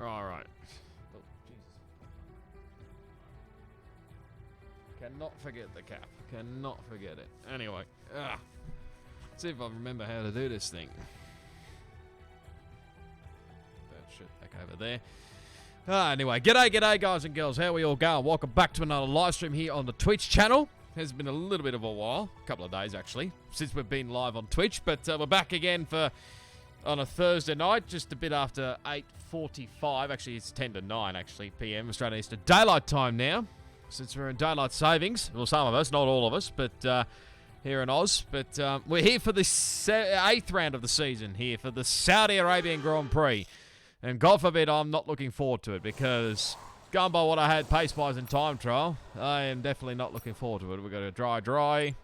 All right. Oh, Jesus. Cannot forget the cap. Cannot forget it. Anyway. Let's see if I remember how to do this thing. That shit back over there. Anyway, g'day guys and girls. How are we all going? Welcome back to another live stream here on the Twitch channel. Has been a little bit of a while, a couple of days actually, since we've been live on Twitch, but we're back again on a Thursday night, just a bit after 8:45. Actually, it's 10 to 9 actually p.m. Australian Eastern Daylight Time now, since we're in daylight savings. Well, some of us, not all of us, but here in Oz. But we're here for the 8th round of the season, here for the Saudi Arabian Grand Prix, and God forbid I'm not looking forward to it, because going by what I had pace-wise in time trial, I am definitely not looking forward to it. We've got a dry. I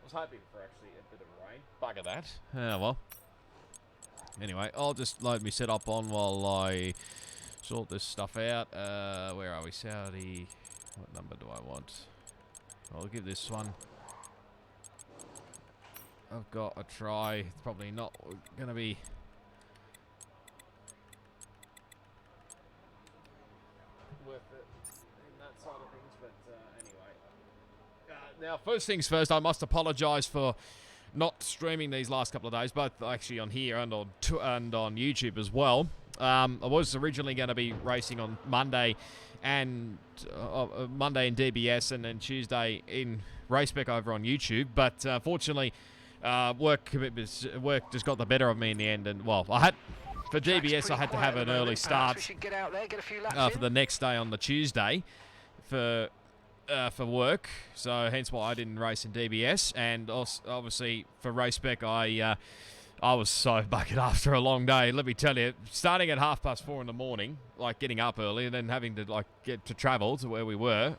was hoping for actually a bit of rain. Bugger that. Well. Anyway, I'll just load me set up on while I sort this stuff out. Where are we? Saudi. What number do I want? I'll give this one. I've got a try. It's probably not going to be... worth it in that side of things, but anyway. Now, first things first, I must apologise for not streaming these last couple of days, both actually on here and on YouTube as well. I was originally going to be racing on Monday and Monday in DBS and then Tuesday in Raceback over on YouTube, but fortunately, work just got the better of me in the end, and well, for DBS, I had to have an early start for the next day on the Tuesday for work, so hence why I didn't race in DBS. And also, obviously for Raceback, I was so bucketed after a long day. Let me tell you, starting at 4:30 in the morning, like getting up early, and then having to like get to travel to where we were.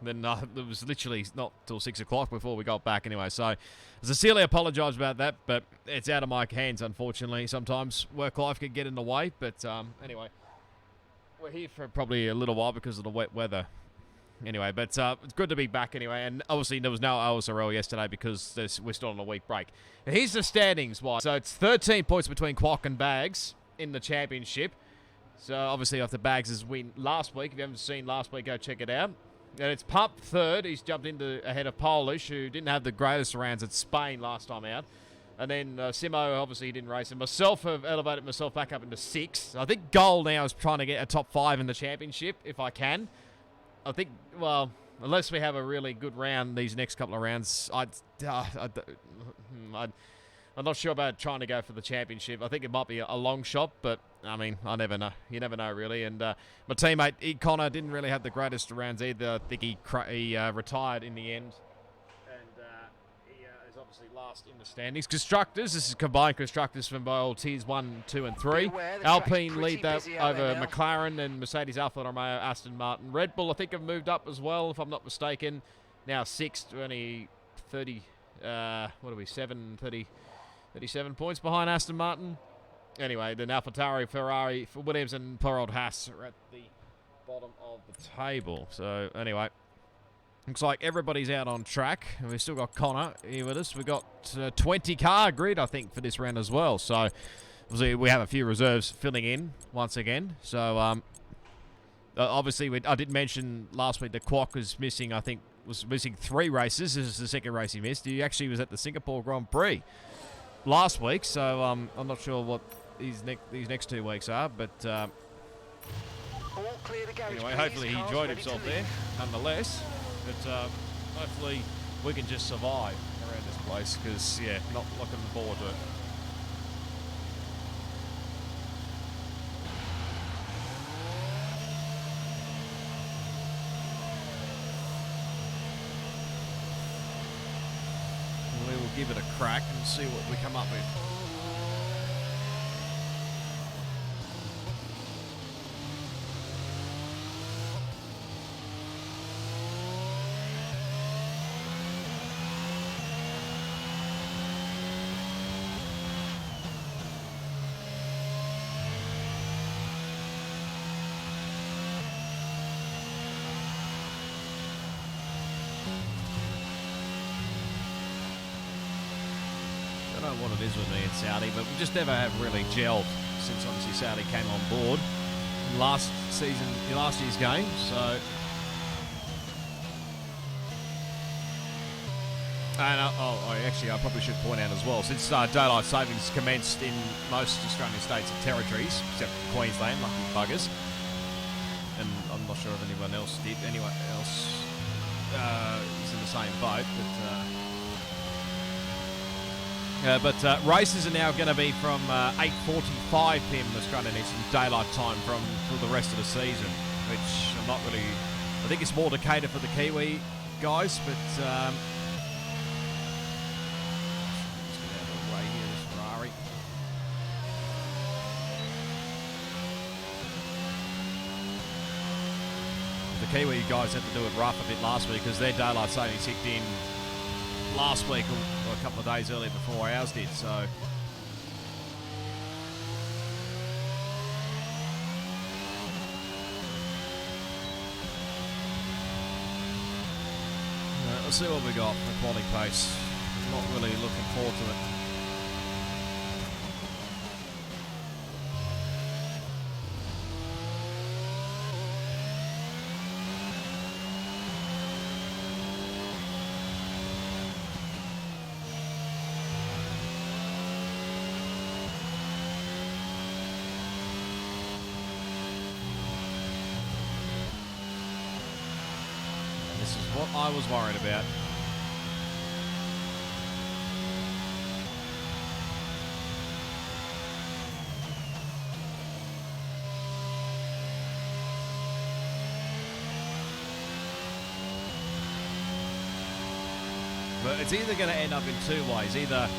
Then it was literally not till 6 o'clock before we got back anyway. So I sincerely apologise about that, but it's out of my hands, unfortunately. Sometimes work life can get in the way, but anyway, we're here for probably a little while because of the wet weather. Anyway, but it's good to be back anyway, and obviously there was no OSRL yesterday because we're still on a week break. And here's the standings-wise. So it's 13 points between Quack and Bags in the championship. So obviously after Bags' win last week, if you haven't seen last week, go check it out. And it's Pump third. He's jumped into ahead of Polish, who didn't have the greatest rounds at Spain last time out. And then Simo, obviously, he didn't race. And myself have elevated myself back up into 6th. I think Goal now is trying to get a top 5 in the championship, if I can. I think, well, unless we have a really good round these next couple of rounds, I'm not sure about trying to go for the championship. I think it might be a long shot, but, I mean, I never know. You never know, really. And my teammate, Connor, didn't really have the greatest rounds either. I think he retired in the end. And he is obviously last in the standings. Constructors, this is combined Constructors from both Tiers 1, 2 and 3. Alpine lead that over McLaren and Mercedes, Alfa Romeo, Aston Martin. Red Bull, I think, have moved up as well, if I'm not mistaken. Now 6th, only 30, 37 points behind Aston Martin. Anyway, then AlphaTauri, Ferrari, Williams and poor old Haas are at the bottom of the table. So, anyway, looks like everybody's out on track. And we've still got Connor here with us. We've got 20 car grid, I think, for this round as well. So, obviously, we have a few reserves filling in once again. So, obviously, I did mention last week that Quack was missing, I think, was missing 3 races. This is the second race he missed. He actually was at the Singapore Grand Prix last week, so I'm not sure what these next 2 weeks are, but anyway, hopefully he enjoyed himself there nonetheless, but hopefully we can just survive around this place, because yeah, not looking forward to it. We will give it a crack and see what we come up with. I don't know what it is with me in Saudi, but we just never have really gelled. since obviously Saudi came on board last year's game. So, and I probably should point out as well, since daylight savings commenced in most Australian states and territories, except Queensland, lucky buggers, and I'm not sure if anyone else did. Anyone else is in the same boat, but races are now going to be from 8:45 p.m. Australian Eastern Daylight Time for the rest of the season, which I'm not really. I think it's more to cater for the Kiwi guys, but. Let's get out of the way here, this Ferrari. The Kiwi guys had to do it rough a bit last week because their daylight savings kicked in last week or a couple of days earlier before ours did, so let's see what we got for quality pace. Not really looking forward to it. What I was worried about. But it's either going to end up in two ways. Either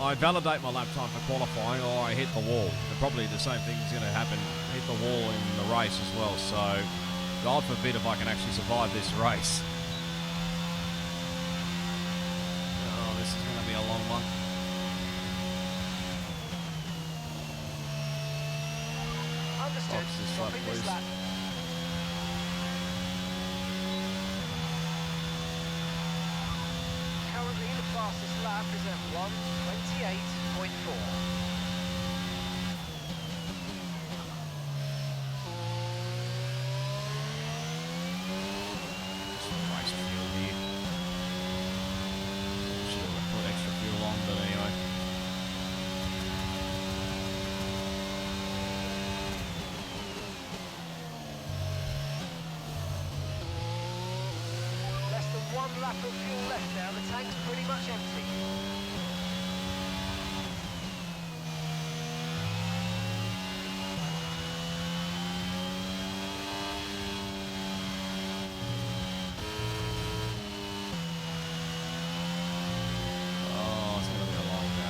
I validate my lap time for qualifying or I hit the wall. And probably the same thing is going to happen, hit the wall in the race as well. So God forbid if I can actually survive this race. Oh, this is going to be a long one. Understood. Dropping this lap. Currently the fastest lap is at 1:28.4. Lap of fuel left now, the tank's pretty much empty. Oh, it's going to be a long day.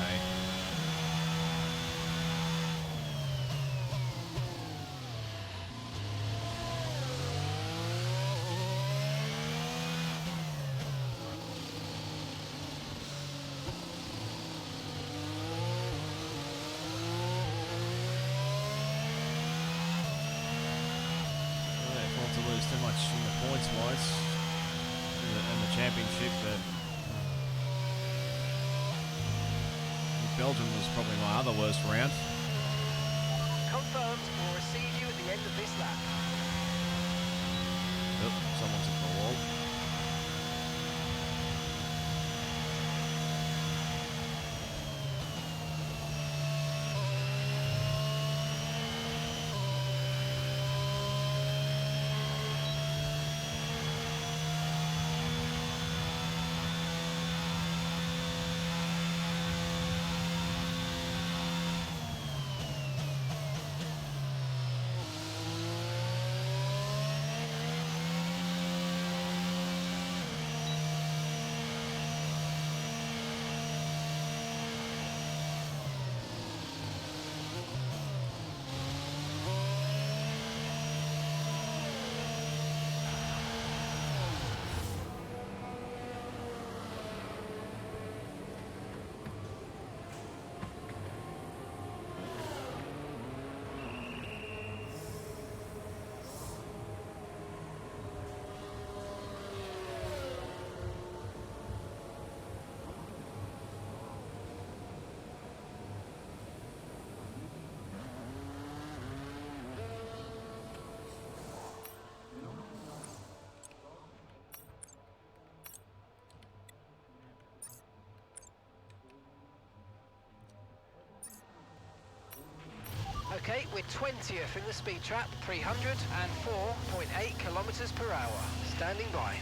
To lose too much in the points wise in the championship, but Belgium was probably my other worst round. Confirmed, we'll receive you at the end of this lap. Oh, someone's hit the wall. Okay, we're 20th in the speed trap, 304.8 kilometers per hour. Standing by.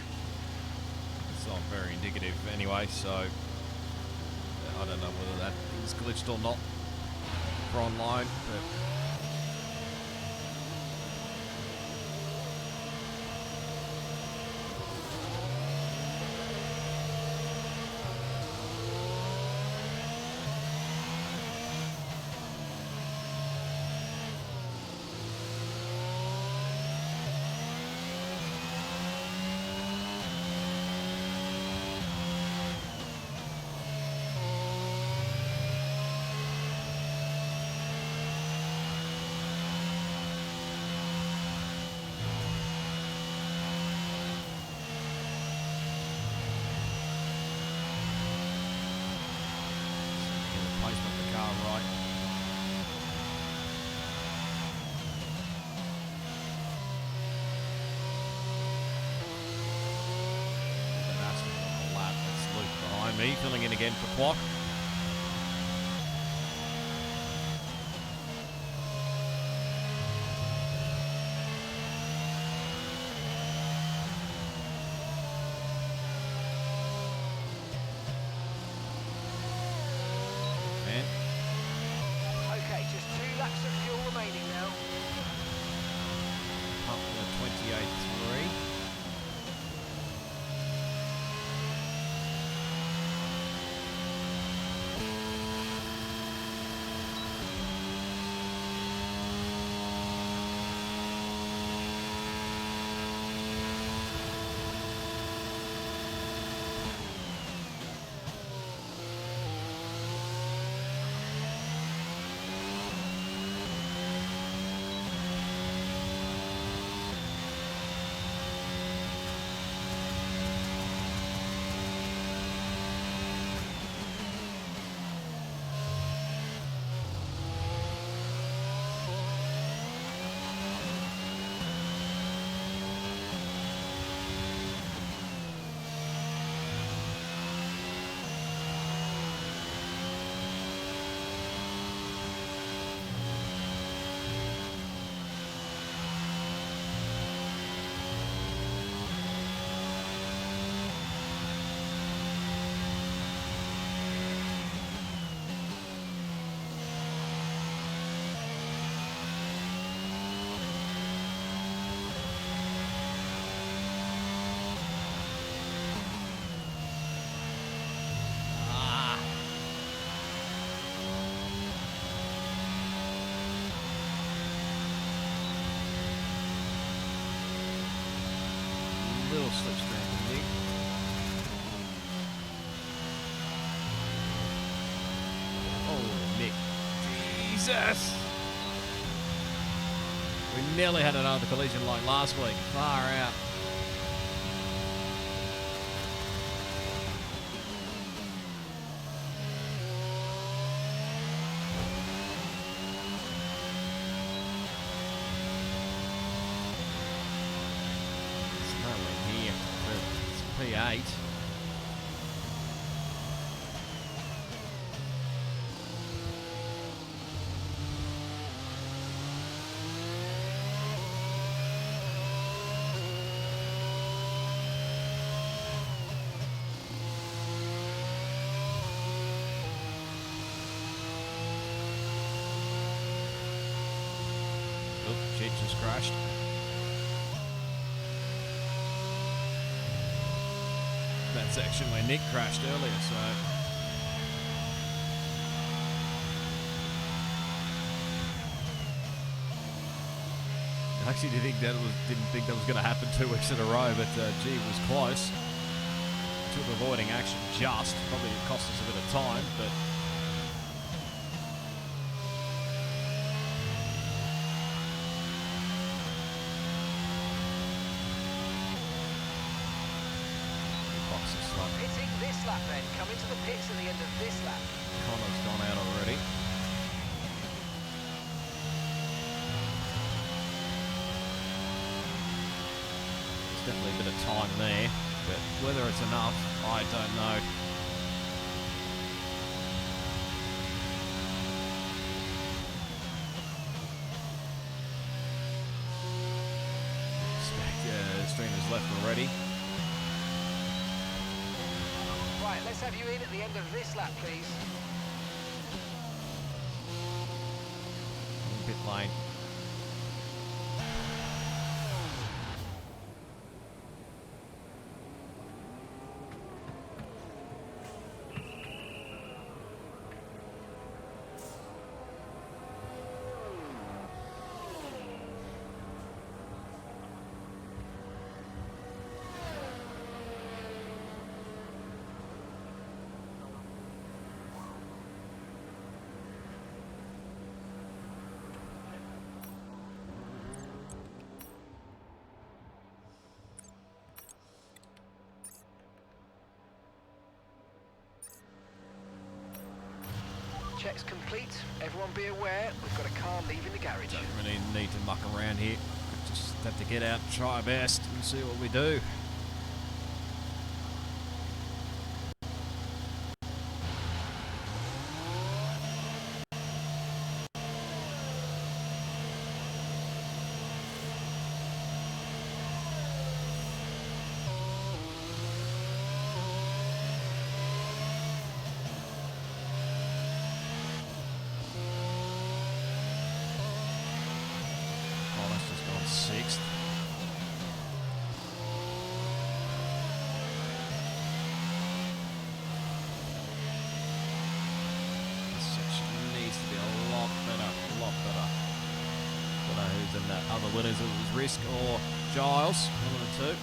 It's not very indicative anyway, so I don't know whether that is glitched or not for online, but me filling in again for Quack. Man. Okay, just 2 laps of fuel remaining now. Pump the 28.3. Little slipstream indeed. Oh, Nick. Jesus! We nearly had another collision like last week. Far out. P8. Oh, shit just crashed. That section where Nick crashed earlier, so I actually didn't think that was going to happen 2 weeks in a row, but gee, it was close. Took avoiding action just. Probably cost us a bit of time, but Hitting this lap then, coming to the pits at the end of this lap. Connor's gone out already. There's definitely a bit of time there, but whether it's enough, I don't know. left already. Right, let's have you in at the end of this lap, please. Pit lane. Check's complete. Everyone be aware, we've got a car leaving the garage. Don't really need to muck around here. Just have to get out and try our best and see what we do. Sixth. This section needs to be a lot better, a lot better. Don't know who's in that other winners. It was Risk or Giles, one of the two.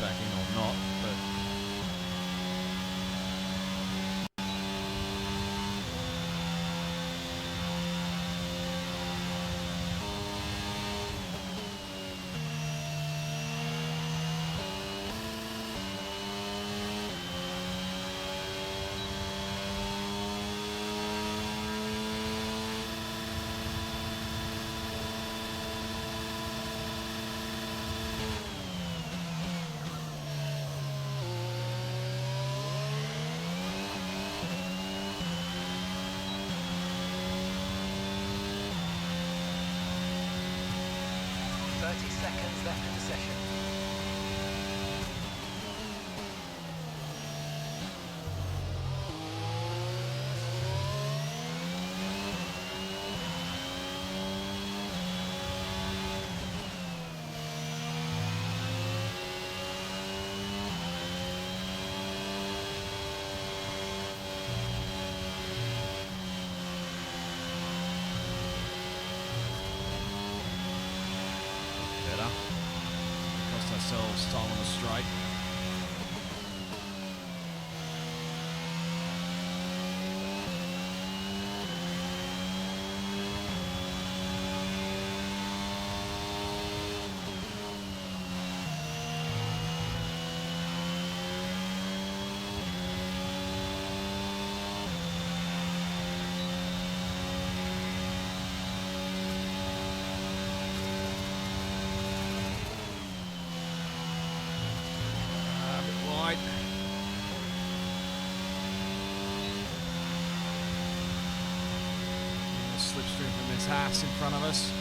Backing or not, but seconds left in the session. Ourselves time on the straight. Slipstream from his Haas in front of us.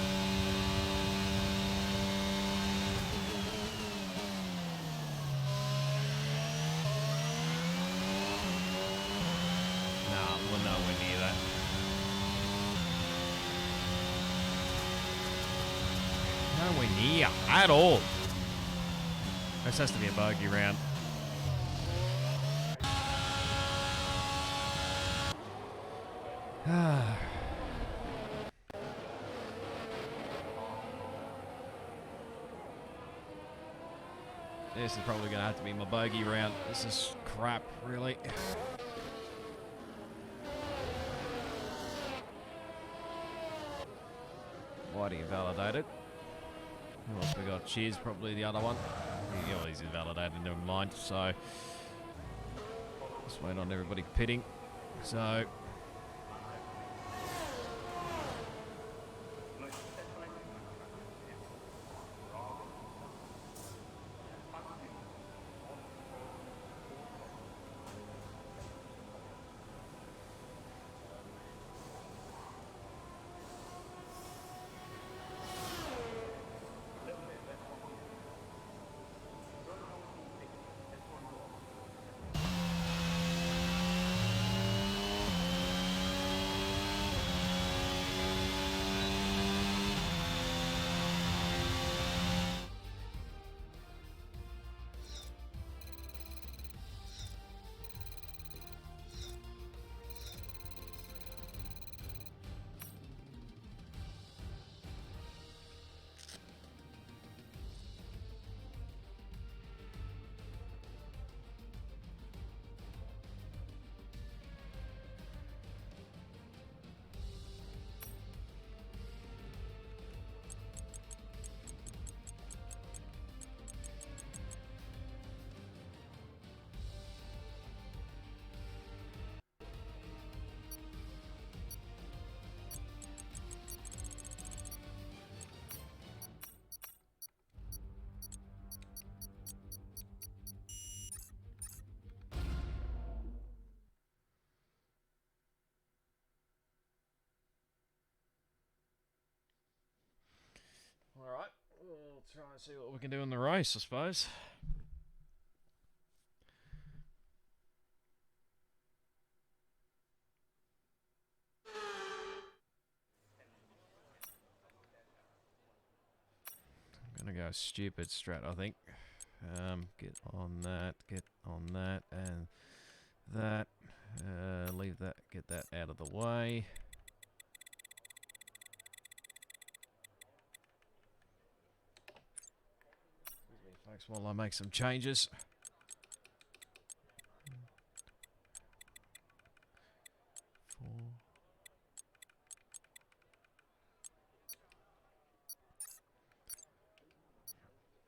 Nah, we're nowhere near that. Nowhere near at all. This has to be a bogey round. This is probably going to have to be my bogey round. This is crap, really. Why do you validate it? Who else we got? Cheers, probably the other one. Yeah, well, he's invalidated, never mind. So, just wait on everybody pitting. So, alright, we'll try and see what we can do in the race, I suppose. I'm gonna go stupid strat, I think. Get on that, and that. Leave that, get that out of the way. Folks, while I make some changes.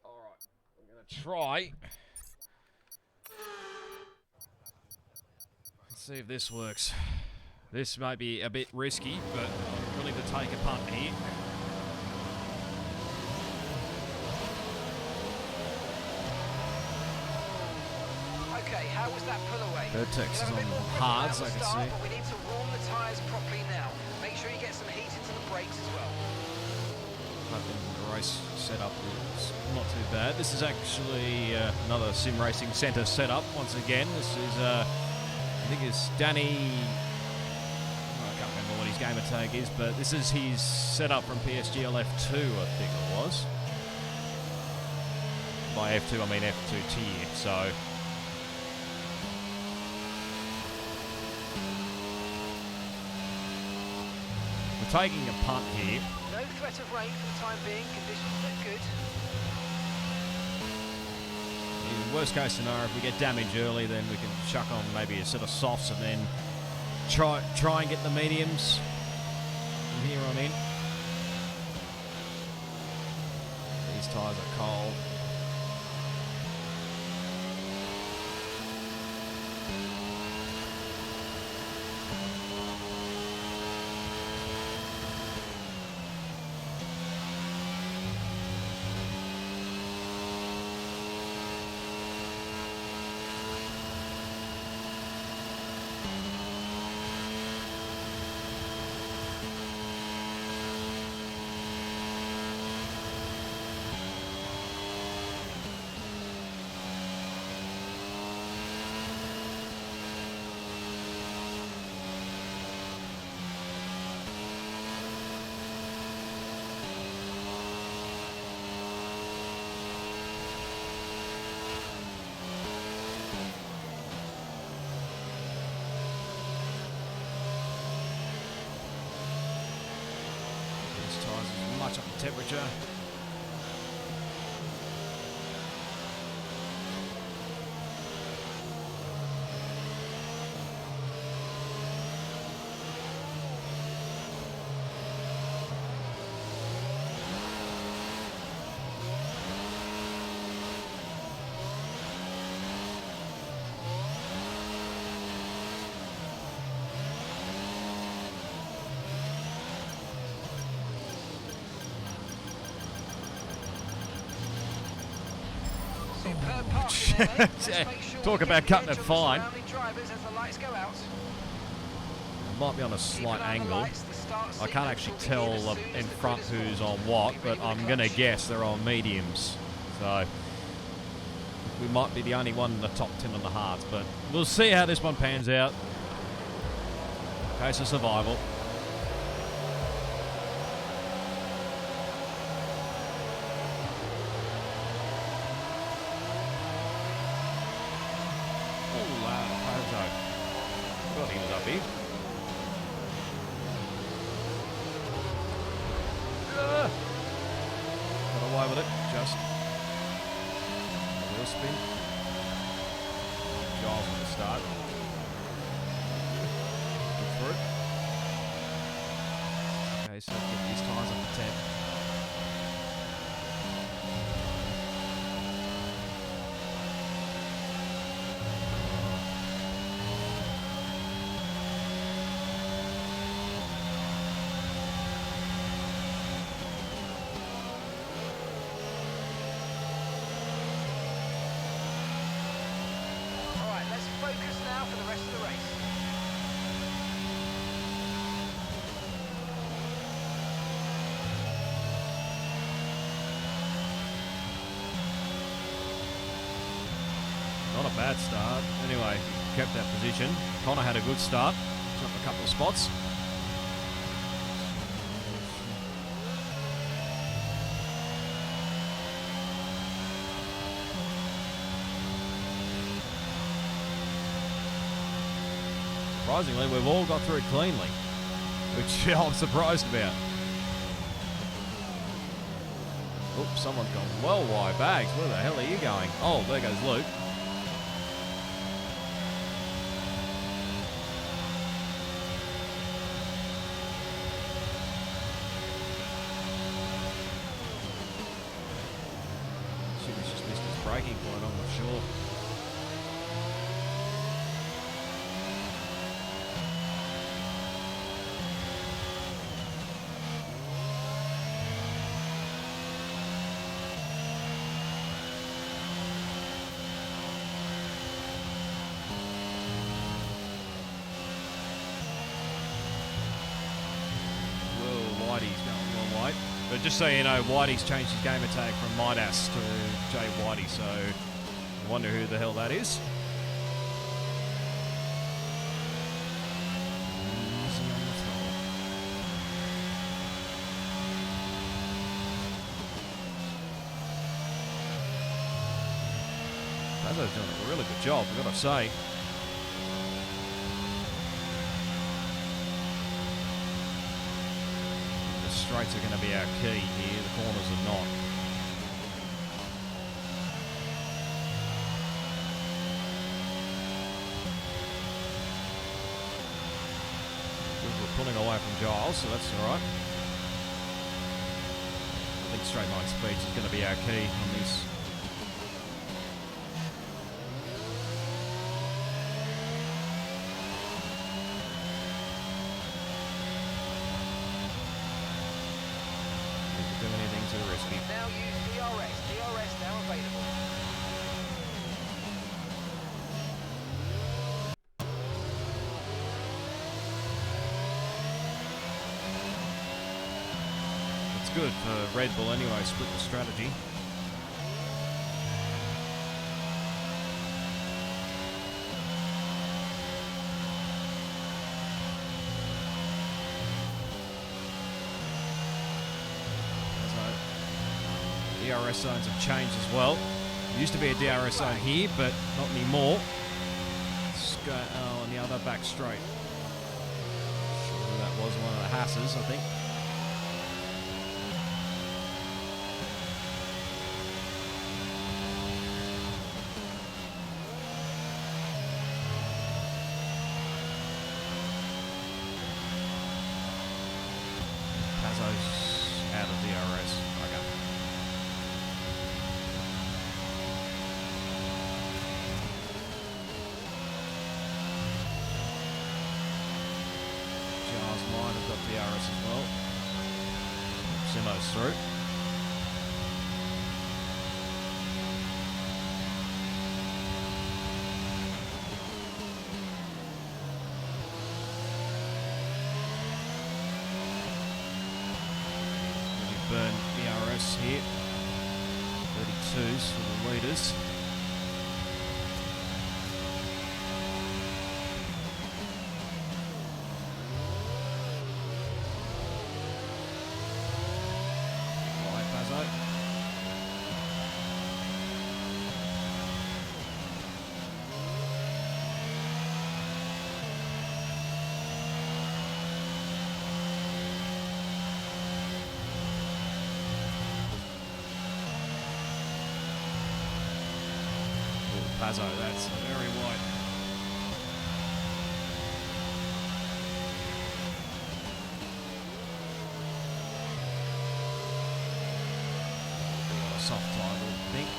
Alright, I'm going to try. Let's see if this works. This might be a bit risky, but I'm willing to take a punt here. Okay, how was that pull away? Vertex is on hards, I can see. But we need to warm the tyres properly now. Make sure you get some heat into the brakes as well. I think the race setup is not too bad. This is actually another sim racing centre setup. Once again, this is I think it's Danny. I can't remember what his gamer tag is, but this is his setup from PSGL F2, I think it was. By F2, I mean F2 tier. So. We're taking a punt here. No threat of rain for the time being. Conditions look good. In worst case scenario, if we get damage early, then we can chuck on maybe a set of softs and then try and get the mediums from here on in. These tyres are cold. Much up the temperature. Superb parking there, mate. Let's make sure Talk we about get cutting the it edge of the fine. surrounding drivers as the lights go out. Might be on a Keep slight an eye on the angle. lights, the start I can't signal actually will be tell in as soon in as the front grid is who's full. on what, Be but ready with I'm the going to clutch. guess they're on mediums. So we might be the only one in the top 10 on the hards, but we'll see how this one pans out. Case of survival. God, he was up here. Got away with it, just. Wheel spin. Giles on the start. Get through. Okay, so get these tyres up to 10. Focus now for the rest of the race. Not a bad start. Anyway, kept that position. Connor had a good start. Jumped a couple of spots. Surprisingly, we've all got through cleanly, which I'm surprised about. Oops, someone's gone well wide bags. Where the hell are you going? Oh, there goes Luke. Shit, he's just missed his braking point, I'm not sure. But just so you know, Whitey's changed his game tag from Midas to Jay Whitey, so I wonder who the hell that is. Easy on the throttle. Pazzo's doing a really good job, I've got to say. Straights are going to be our key here, the corners are not. We're pulling away from Giles, so that's alright. I think straight line speeds is going to be our key on this. Now use DRS. DRS now available. It's good for Red Bull anyway, split the strategy. DRS zones have changed as well. There used to be a DRS zone here, but not anymore. Let's go on the other back straight. Sure that was one of the Hasses, I think. Pazzo's out of DRS. Okay. Mine have got DRS as well. Simo's through. here. 32s for the leaders. Pazzo, that's very wide. Got a soft tire, I think.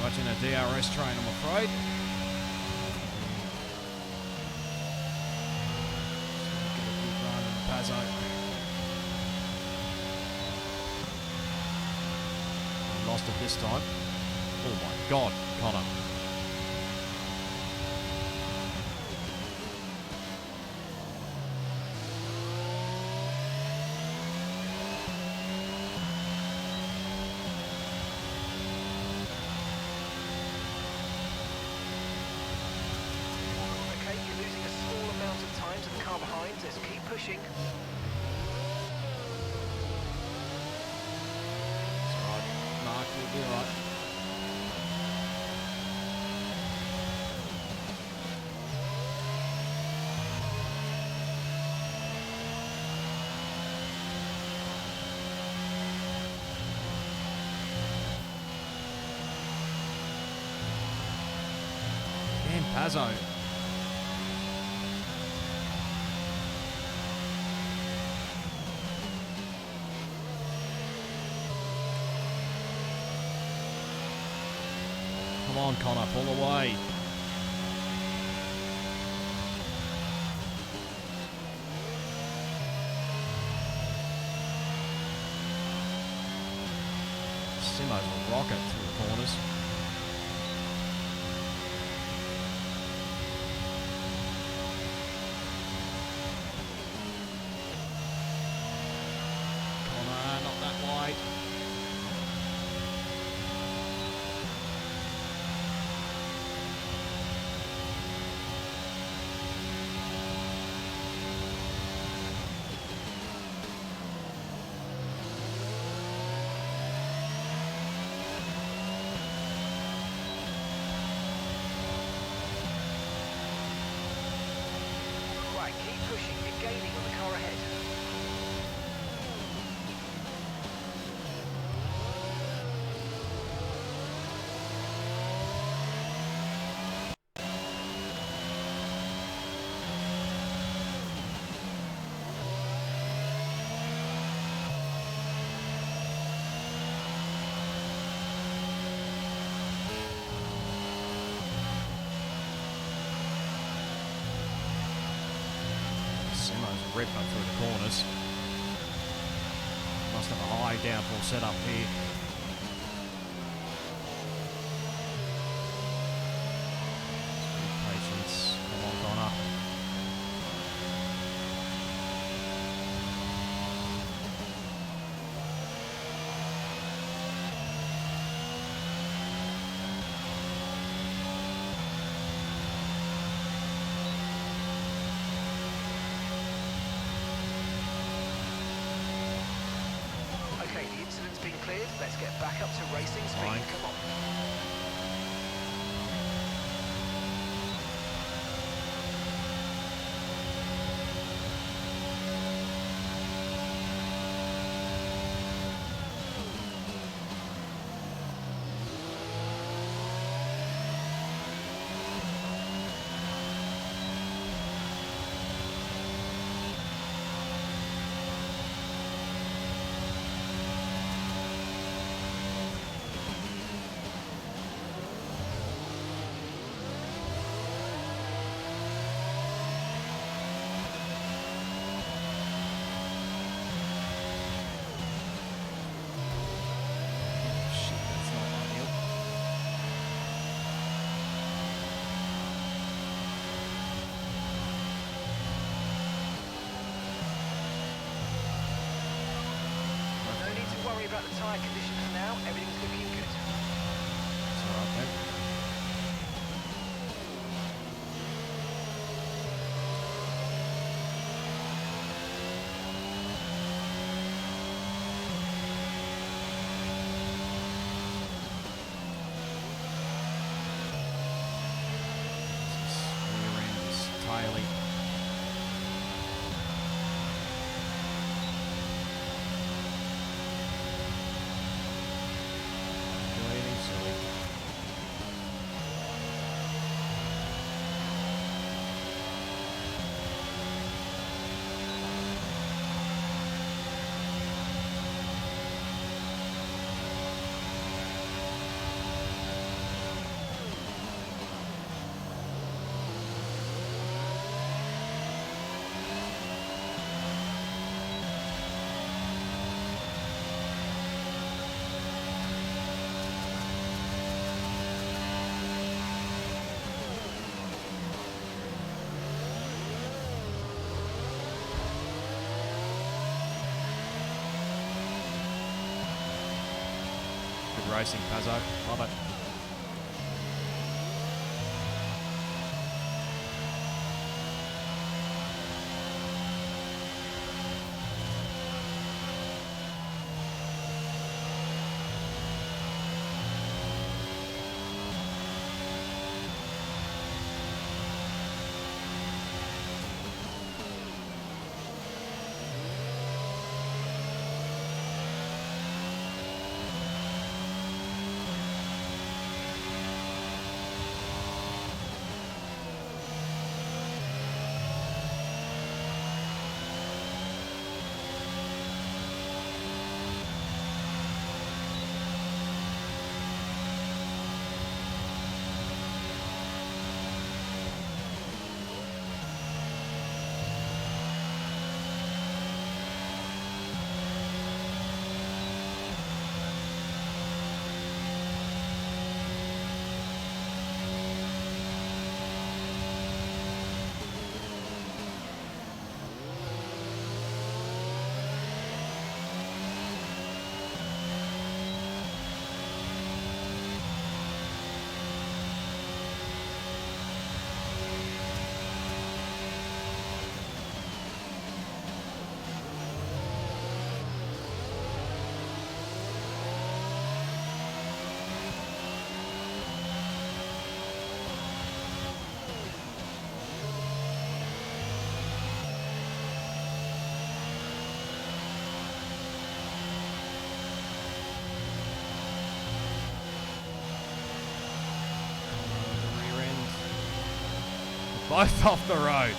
Watching a DRS train, I'm afraid. Get a good run in Pazzo. Lost it this time. Oh my God, Connor. Just keep pushing. It's alright, Mark, you'll be alright. Damn, Pazzo. Come on, Connor, pull away. Simo's a rocket through the corners. Connor, not that wide. Keep pushing, you're gaining on the car ahead. Ripped up through the corners. Must have a high downforce set up here. Patience. Come on, Connor. Let's get back up to racing speed. Fine. Come on. worry about the tyre conditions for now. Everything's looking good. It's alright, mate. Rear end is entirely. Good racing, Pazzo. Love it. Both off the road.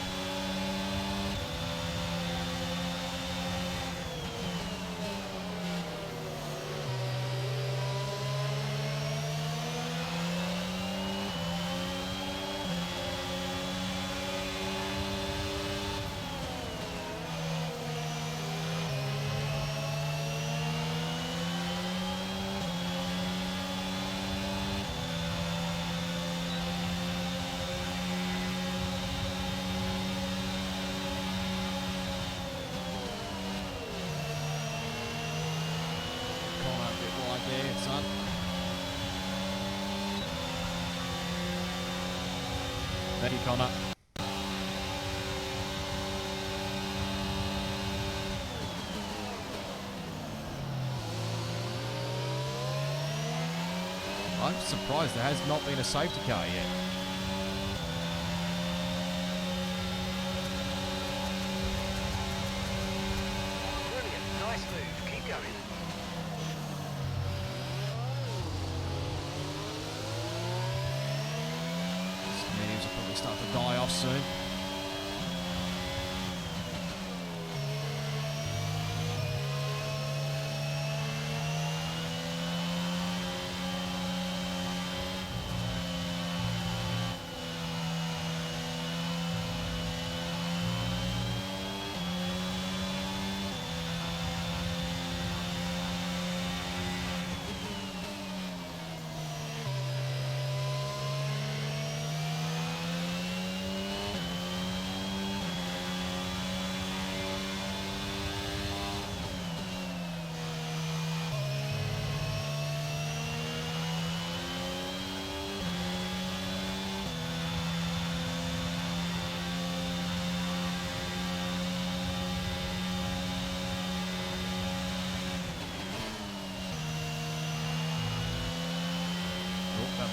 Son. Thank you, Connor. I'm surprised there has not been a safety car yet. Brilliant, nice move. Keep going. Mediums will probably start to die off soon.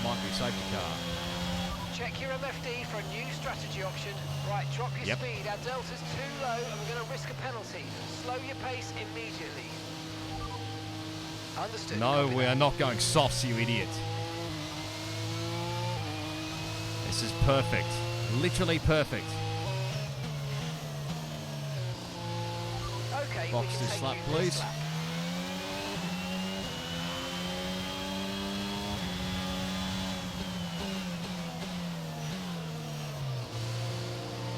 might be safety car. Check your MFD for a new strategy option. Right, drop your speed. Our delta's too low and we're going to risk a penalty. Slow your pace immediately. Understood. No, we are not going softs, you idiot. This is perfect. Literally perfect. Okay, box we can this take lap, you please. this lap.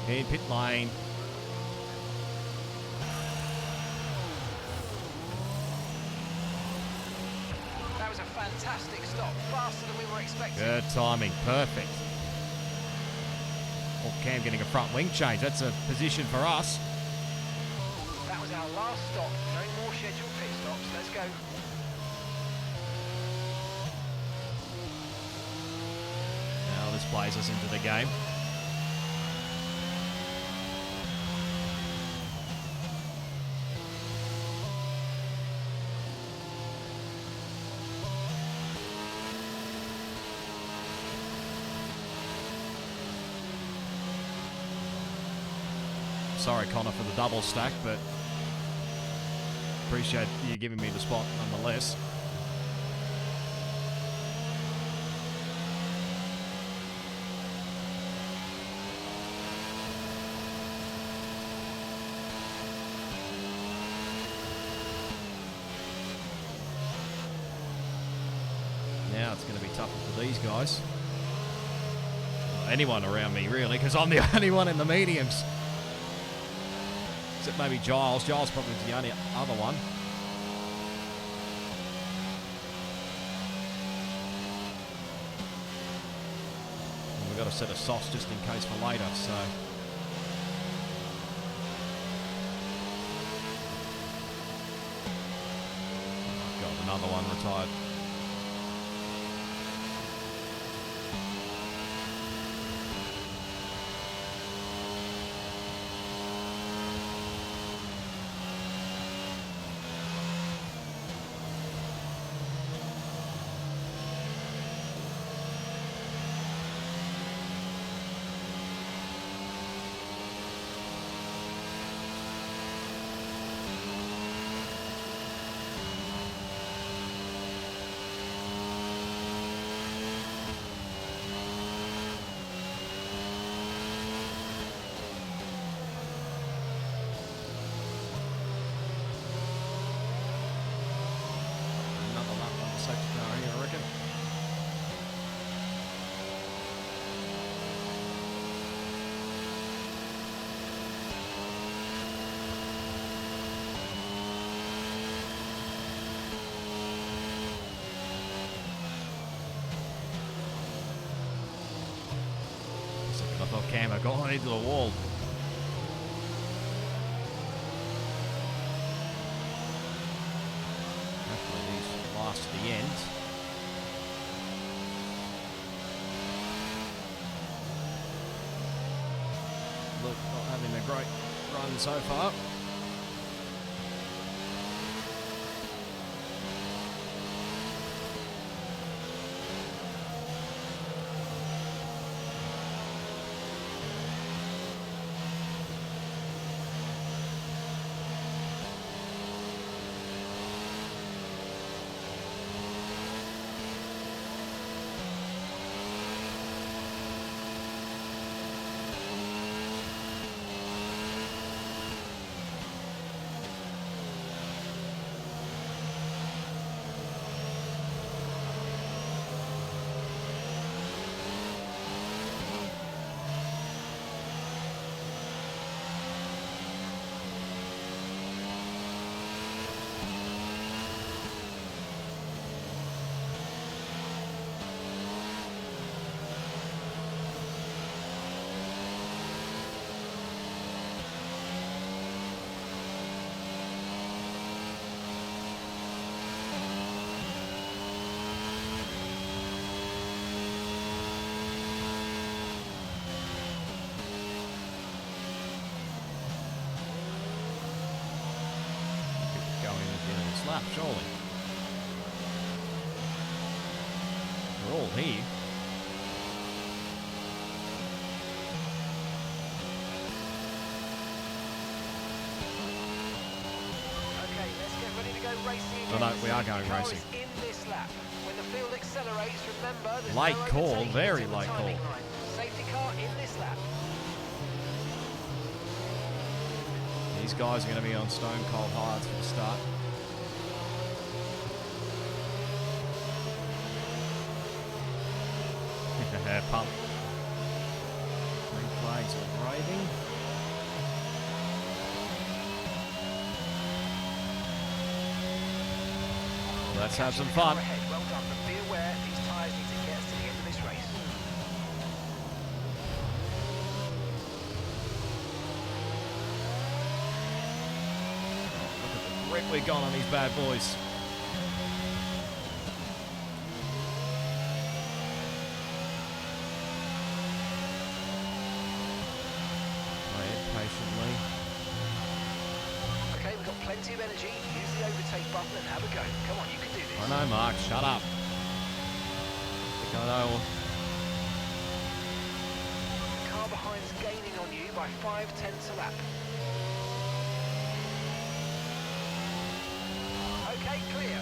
In pit lane. That was a fantastic stop, faster than we were expecting. Good timing, perfect. Oh, Cam getting a front wing change. That's a position for us. That was our last stop. No more scheduled pit stops. Let's go. Now this plays us into the game. Sorry, Connor, for the double stack, but appreciate you giving me the spot nonetheless. Now it's going to be tougher for these guys. Well, anyone around me, really, because I'm the only one in the mediums. Except maybe Giles. Giles probably the only other one. And we've got a set of softs just in case for later, so... I've got another one retired. I thought Cam had gone into the wall. Hopefully these last to the end. Luke not having a great run so far. Lap, surely. We're all here. racing Oh, again. no, we are going The car racing. is in this lap. When the field accelerates, remember there's Late no call, overtaking very until the late timing call. line. Safety car in this lap. These guys are going to be on stone cold hards for the start. Pump. Green flags are waving. Let's have some fun. Well done, but be aware these tyres need to get us to the end of this race. Look at the grip we got on these bad boys. Wait patiently. Okay, we've got plenty of energy. Use the overtake button and have a go. Come on, you can do this. I know, Mark. Shut up. I think I know. The car behind's gaining on you by 5/10 a lap. Okay, clear.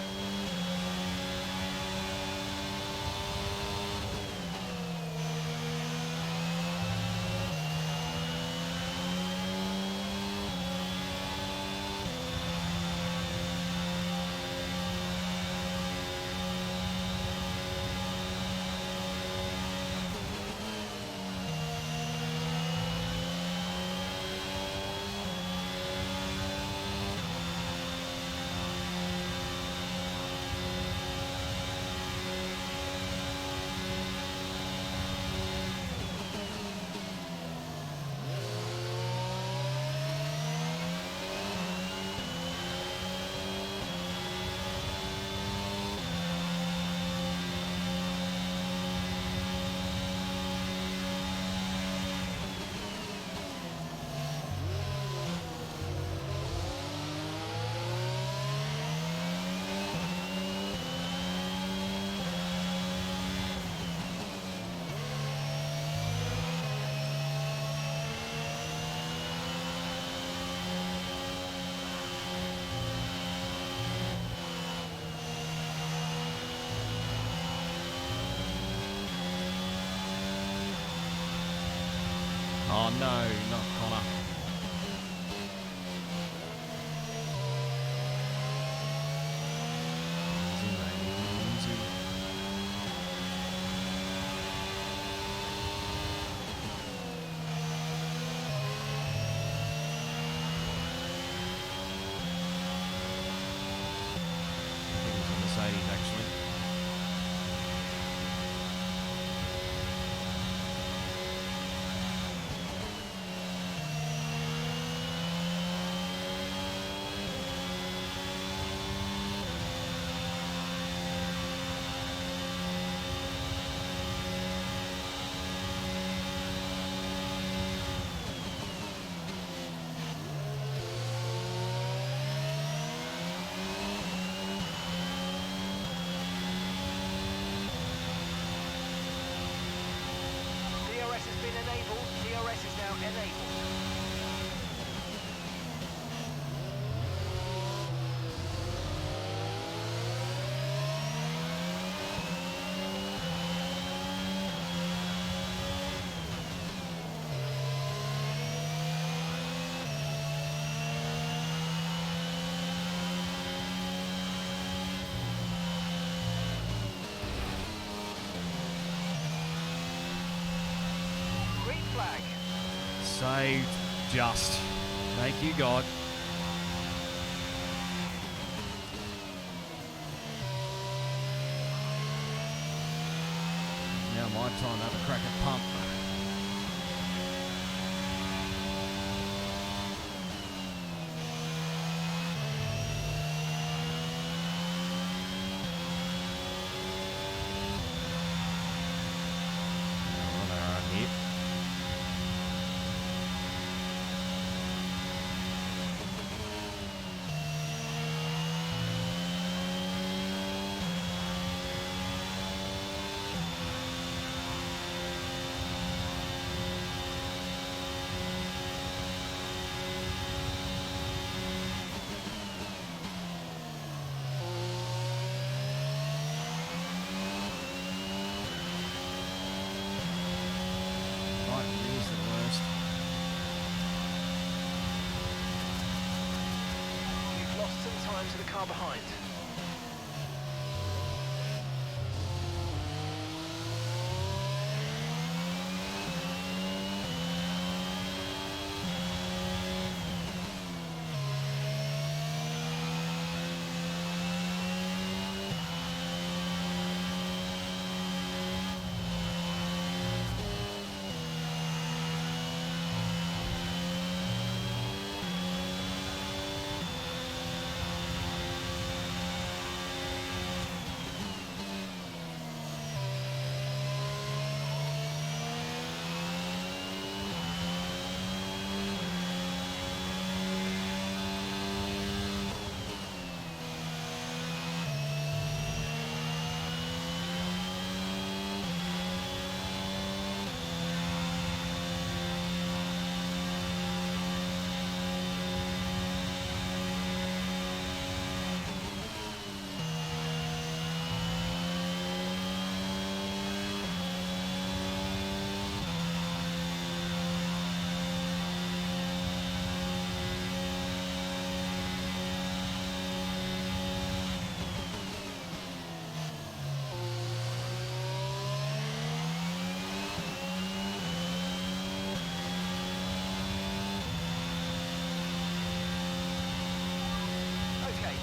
Oh no, not Connor. Easy, mate, easy. I think it's a Mercedes actually. DRS has been enabled. DRS is now enabled. Green flag. Saved just. Thank you, God. Now my time to have a crack at pump. Oh, they're out here. car behind.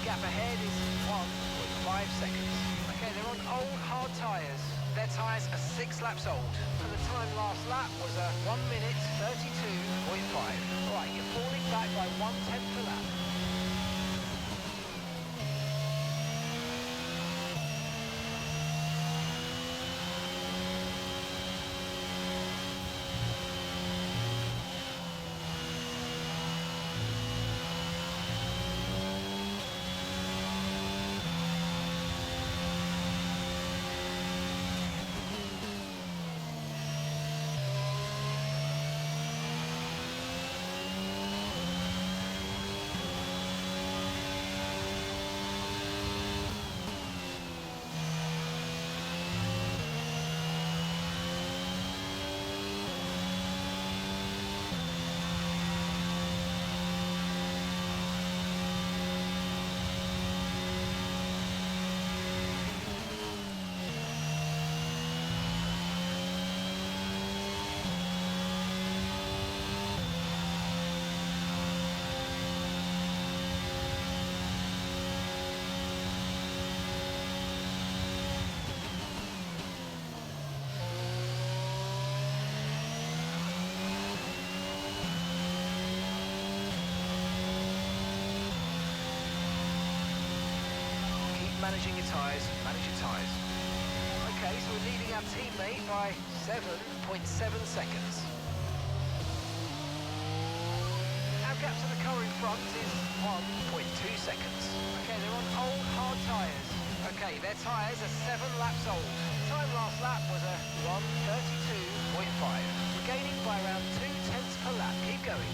Gap ahead is 1.5 seconds. Okay, they're on old hard tyres. Their tyres are 6 laps old. And the time last lap was a 1 minute 32.5. Right, you're falling back by 1/10 a lap. Managing your tyres, manage your tyres. Okay, so we're leading our teammate by 7.7 seconds. Our gap to the car in front is 1.2 seconds. Okay, they're on old hard tyres. Okay, their tyres are 7 laps old. Time last lap was a 1:32.5. We're gaining by around 0.2 per lap. Keep going.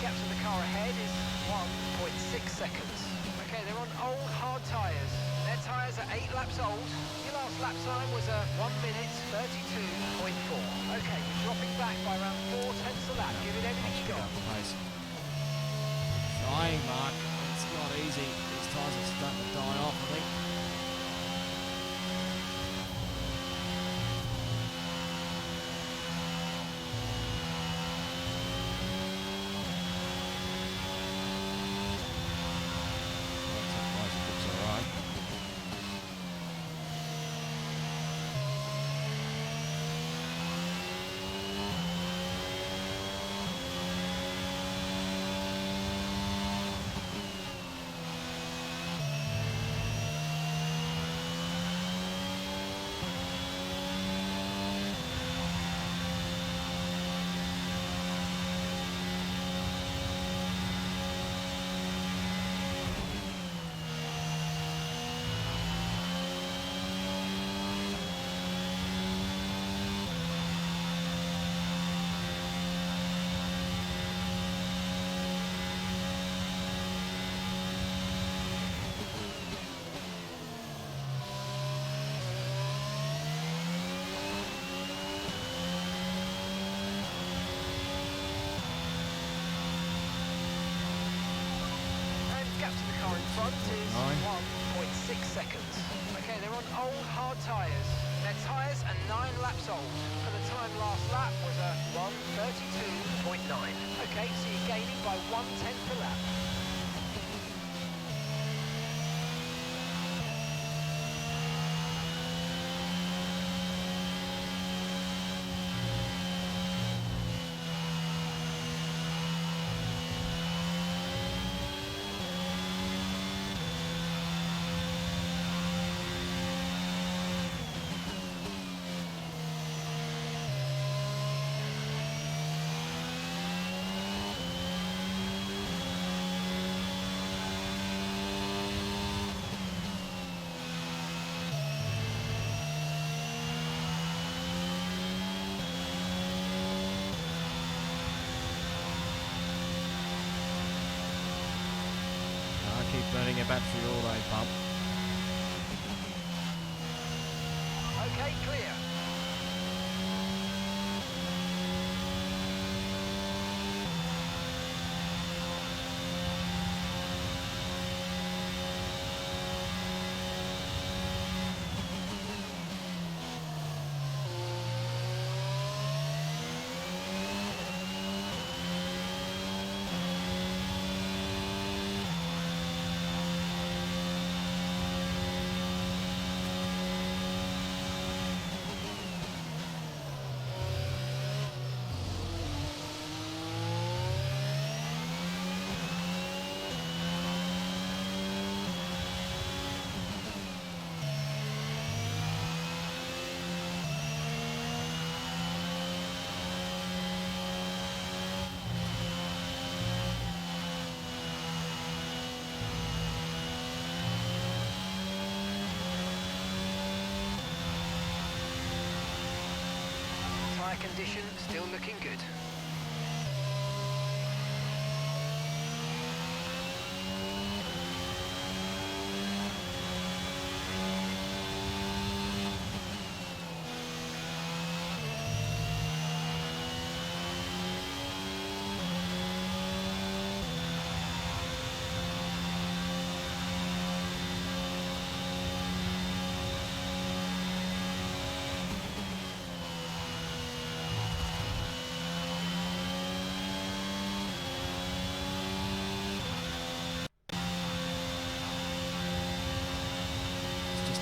Gap to the car ahead is 1.6 seconds. Okay, they're on old hard tyres. Their tyres are 8 laps old. Your last lap time was a 1 minute 32.4. Okay, you're dropping back by around 0.4 a lap. Give it everything you got. Dying, Mark. It's not easy. These tyres are starting to die off, I think. front is 1.6 seconds. Okay, they're on old hard tyres. Their tyres are 9 laps old. And the time last lap was a 1:32.9. Okay, so you're gaining by 1/10 a lap. Keep burning a battery all day, pump. Okay, clear. Tyre condition still looking good.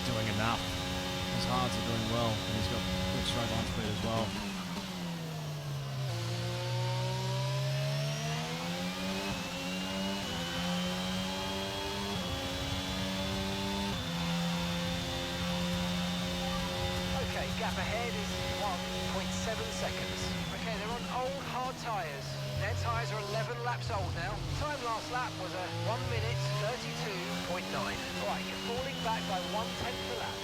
Doing enough. His hards are doing well, and he's got good straight line speed as well. Okay, gap ahead is 1.7 seconds. Okay, they're on old hard tyres. Their tyres are 11 laps old now. Time last lap was a 1:32.9. Right, you're falling back by 1/10 a lap.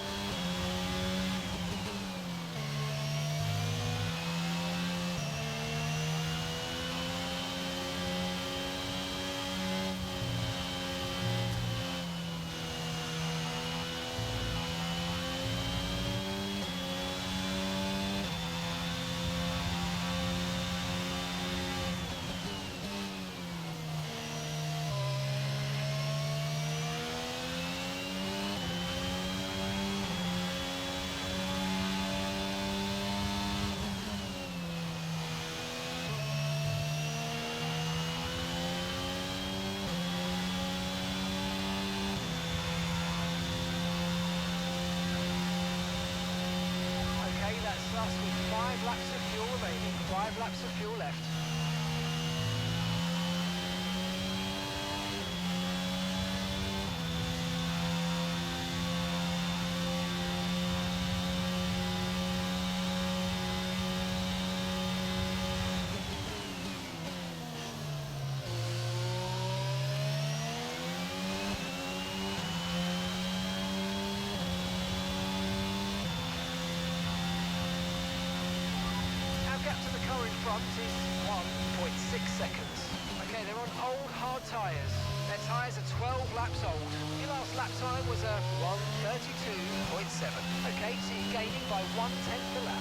Us with 5 laps of fuel remaining, 5 laps of fuel left. Front is 1.6 seconds. Okay, they're on old hard tyres. Their tyres are 12 laps old. Your last lap time was a 1:32.7. Okay, so you're gaining by 1/10 a lap.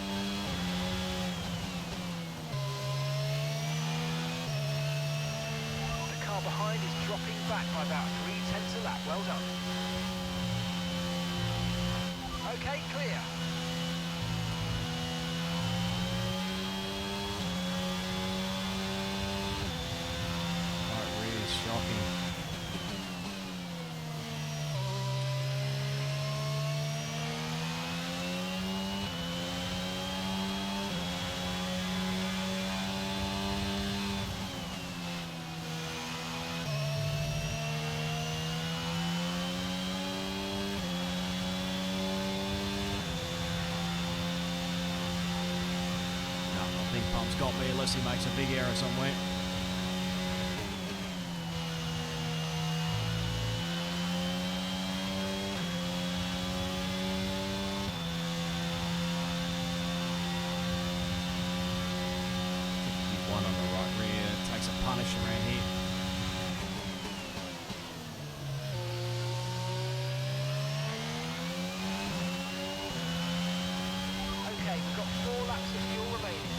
The car behind is dropping back by about 0.3 a lap. Well done. Okay, clear. Right rear is shocking. I think Pump's got me unless he makes a big error somewhere. One on the right rear takes a punish around here. Okay, we've got 4 laps of fuel remaining.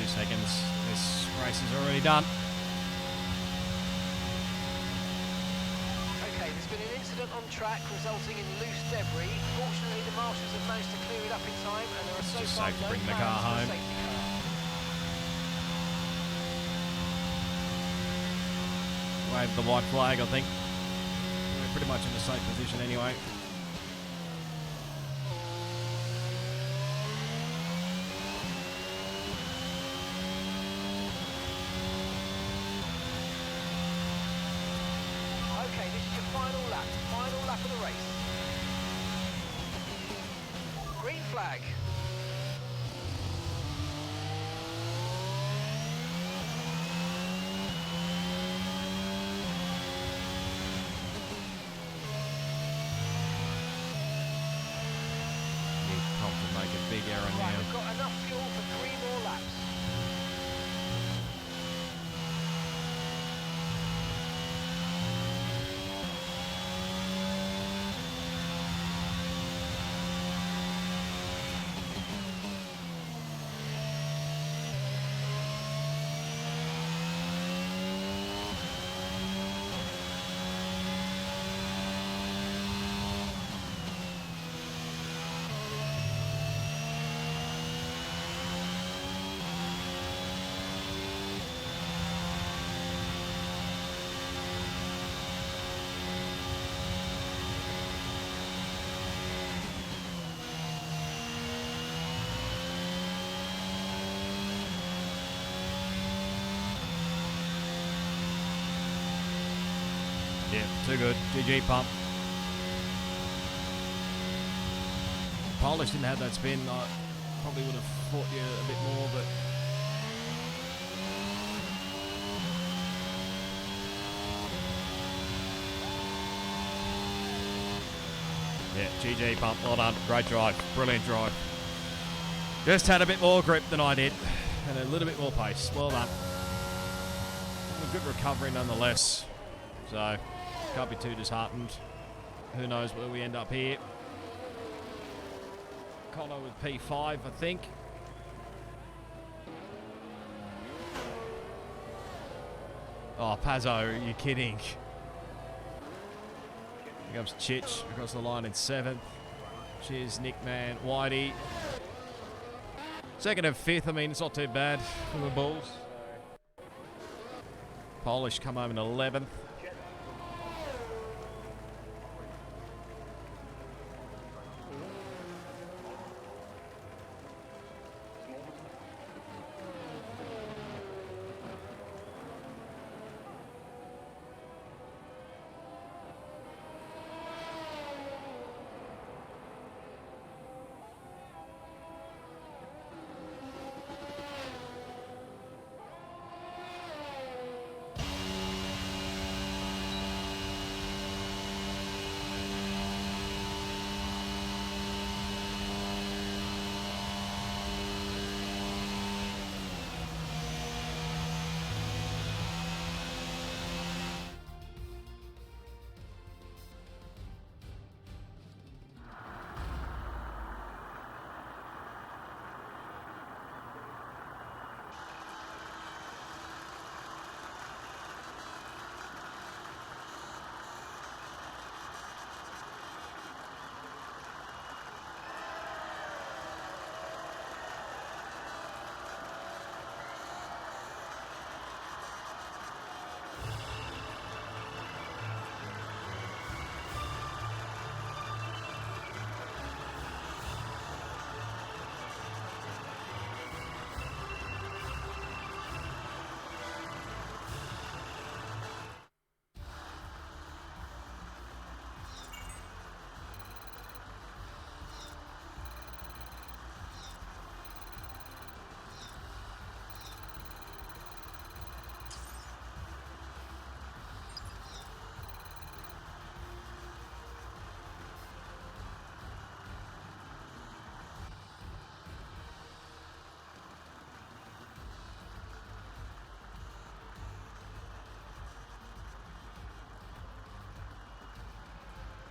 Seconds. This race is already done. Okay, there's been an incident on track resulting in loose debris. Fortunately, the marshals have managed to clear it up in time, and there are so just far safe to no bring the plans car for a home. safety car. Wave the white flag, I think. We're pretty much in the safe position anyway. Okay, this is your final lap of the race. Green flag. Need Pump to make a big error Right, now. we've got enough fuel for 3 more laps. Yeah, too good. GG Pump. Polish didn't have that spin. I probably would have fought you a bit more, but yeah, GG Pump. Well done. Great drive. Brilliant drive. Just had a bit more grip than I did, and a little bit more pace. Well done. A good recovery nonetheless. So can't be too disheartened. Who knows where we end up here. Connor with P5, I think. Oh, Pazzo, are you kidding? Here comes Chich across the line in 7th. Cheers, Nick, man. Whitey. 2nd and 5th, I mean, it's not too bad for the Bulls. Polish come home in 11th.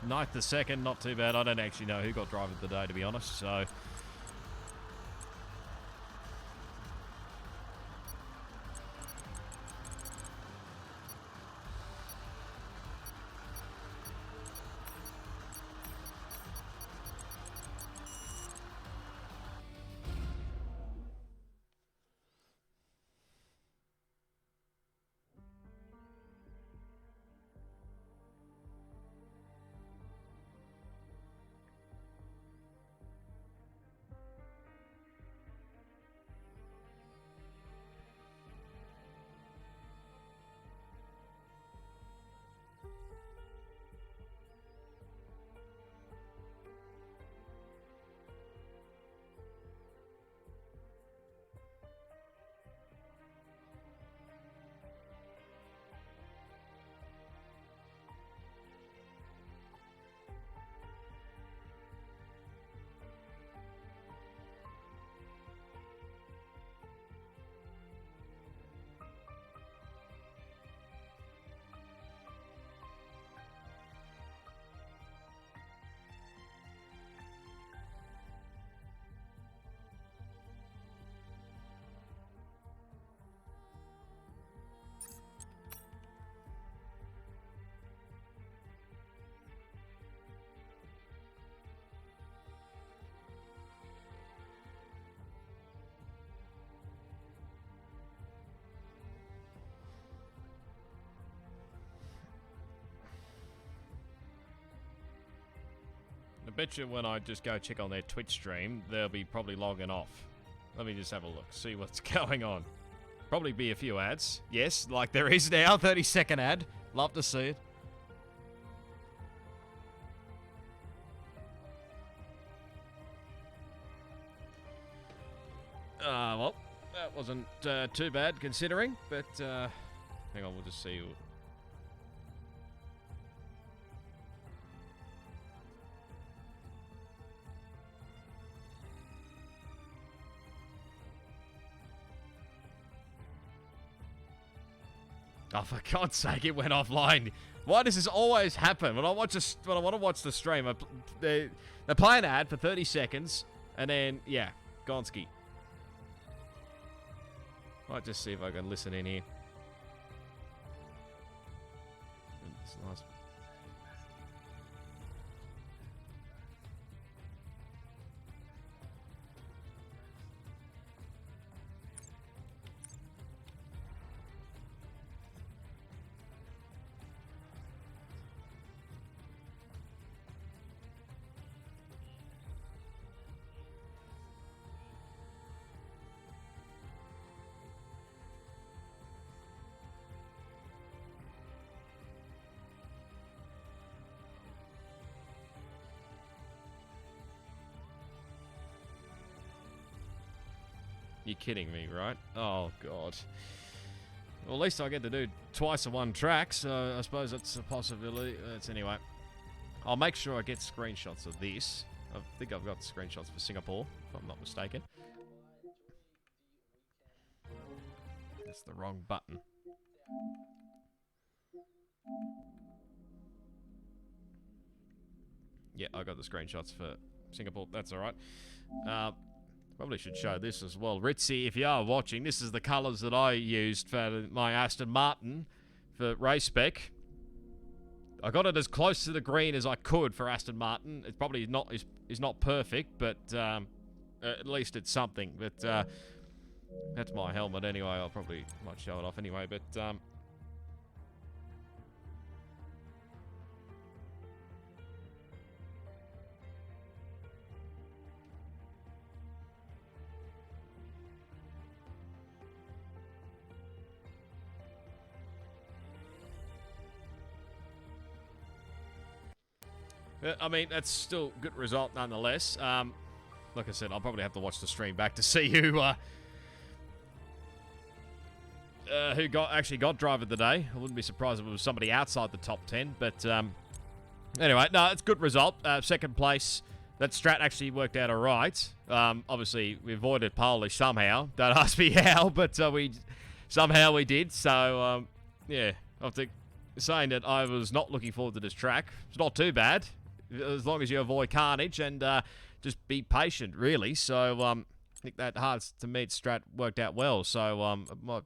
ninth to second, not too bad. I don't actually know who got driver of the day, to be honest, so... I bet you when I just go check on their Twitch stream, they'll be probably logging off. Let me just have a look, see what's going on. Probably be a few ads. Yes, like there is now, 30-second ad. Love to see it. Well, that wasn't too bad considering, but hang on, we'll just see. Oh, for God's sake, it went offline. Why does this always happen? When I want to watch the stream, they play an ad for 30 seconds, and then, yeah, Gonski. Might just see if I can listen in here. It's nice. You're kidding me, right? Oh, God. Well, at least I get to do twice in one track, so I suppose that's a possibility. Anyway. I'll make sure I get screenshots of this. I think I've got screenshots for Singapore, if I'm not mistaken. That's the wrong button. Yeah, I got the screenshots for Singapore. That's all right. Probably should show this as well. Ritzy, if you are watching, this is the colours that I used for my Aston Martin for race spec. I got it as close to the green as I could for Aston Martin. It's probably not is not perfect, but at least it's something. But that's my helmet anyway. I'll probably might show it off anyway. But I mean, that's still a good result nonetheless. Like I said, I'll probably have to watch the stream back to see who actually got driver of the day. I wouldn't be surprised if it was somebody outside the top 10. But anyway, no, it's a good result. Second place. That strat actually worked out all right. Obviously, we avoided Polish somehow. Don't ask me how, but somehow we did. So, yeah, I think saying that I was not looking forward to this track. It's not too bad. as long as you avoid carnage and just be patient, really. So I think that hard to meet strat worked out well. So I might